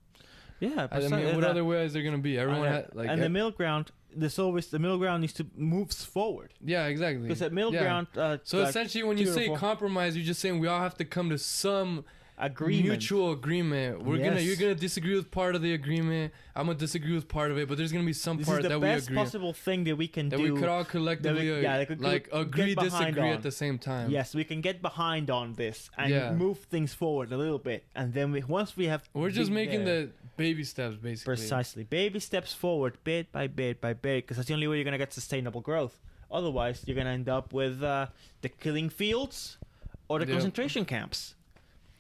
Speaker 4: Yeah,
Speaker 3: I mean, what other way is there gonna be? Everyone
Speaker 4: the middle ground. There's always the middle ground needs to move forward.
Speaker 3: Yeah, exactly.
Speaker 4: Because that middle ground.
Speaker 3: So essentially, when you say compromise, you're just saying we all have to come to some
Speaker 4: agreement.
Speaker 3: mutual agreement. You're gonna disagree with part of the agreement. I'm gonna disagree with part of it, but there's gonna be some
Speaker 4: This
Speaker 3: part
Speaker 4: is the
Speaker 3: that we
Speaker 4: best
Speaker 3: agree
Speaker 4: possible thing that we can
Speaker 3: that
Speaker 4: do.
Speaker 3: we could all collectively agree,
Speaker 4: get behind
Speaker 3: disagree
Speaker 4: on.
Speaker 3: at the same time.
Speaker 4: Yes, we can get behind on this and
Speaker 3: Yeah.
Speaker 4: move things forward a little bit, and then once we have,
Speaker 3: We're just
Speaker 4: been
Speaker 3: making
Speaker 4: there-
Speaker 3: the baby steps, basically.
Speaker 4: precisely baby steps forward, bit by bit by bit, because that's the only way you're gonna get sustainable growth. Otherwise, you're gonna end up with the killing fields or the
Speaker 3: Yep.
Speaker 4: concentration camps.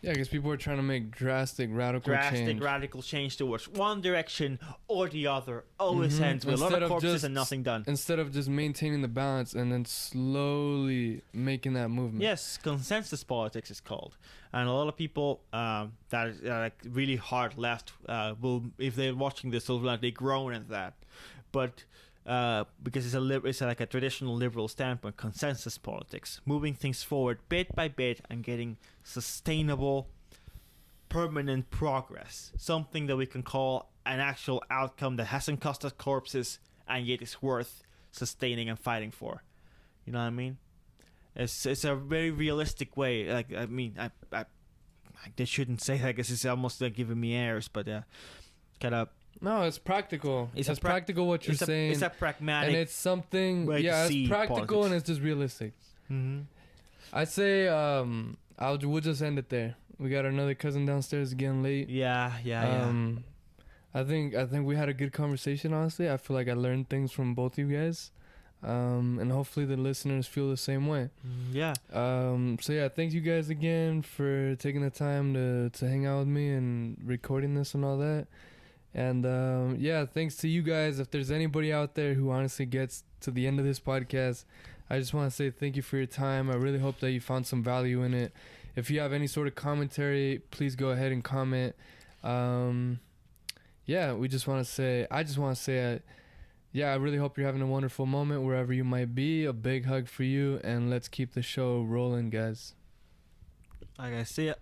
Speaker 3: Yeah, because people are trying to make drastic,
Speaker 4: Radical change towards one direction or the other always
Speaker 3: Mhm.
Speaker 4: ends with a lot
Speaker 3: Instead
Speaker 4: of
Speaker 3: of
Speaker 4: corpses
Speaker 3: just-
Speaker 4: and nothing done.
Speaker 3: Instead of just maintaining the balance and then slowly making that movement.
Speaker 4: Yes, consensus politics is called, and a lot of people that are like really hard left will, if they're watching this, will likely groan at that, but because it's like a traditional liberal standpoint, consensus politics, moving things forward bit by bit and getting sustainable, permanent progress, something that we can call an actual outcome that hasn't cost us corpses and yet is worth sustaining and fighting for. You know what I mean? It's a very realistic way. Like, I mean, I they shouldn't say that. I guess it's almost like giving me airs, but kind of.
Speaker 3: No, it's practical.
Speaker 4: It's
Speaker 3: It's
Speaker 4: a prac-
Speaker 3: practical what you're saying.
Speaker 4: It's a pragmatic.
Speaker 3: And it's something,
Speaker 4: way to
Speaker 3: yeah,
Speaker 4: see
Speaker 3: it's practical
Speaker 4: politics.
Speaker 3: and it's just realistic.
Speaker 4: Mm-hmm.
Speaker 3: I'd say we'll just end it there. We got another cousin downstairs getting late.
Speaker 4: Yeah.
Speaker 3: I think we had a good conversation, honestly. I feel like I learned things from both of you guys. And hopefully the listeners feel the same way.
Speaker 4: Yeah.
Speaker 3: So yeah, thank you guys again for taking the time to hang out with me and recording this and all that. And yeah, thanks to you guys. If there's anybody out there who honestly gets to the end of this podcast, I just want to say thank you for your time. I really hope that you found some value in it. If you have any sort of commentary, please go ahead and comment. Yeah, I just want to say, yeah, I really hope you're having a wonderful moment wherever you might be. A big hug for you, and let's keep the show rolling, guys.
Speaker 4: Like I see it.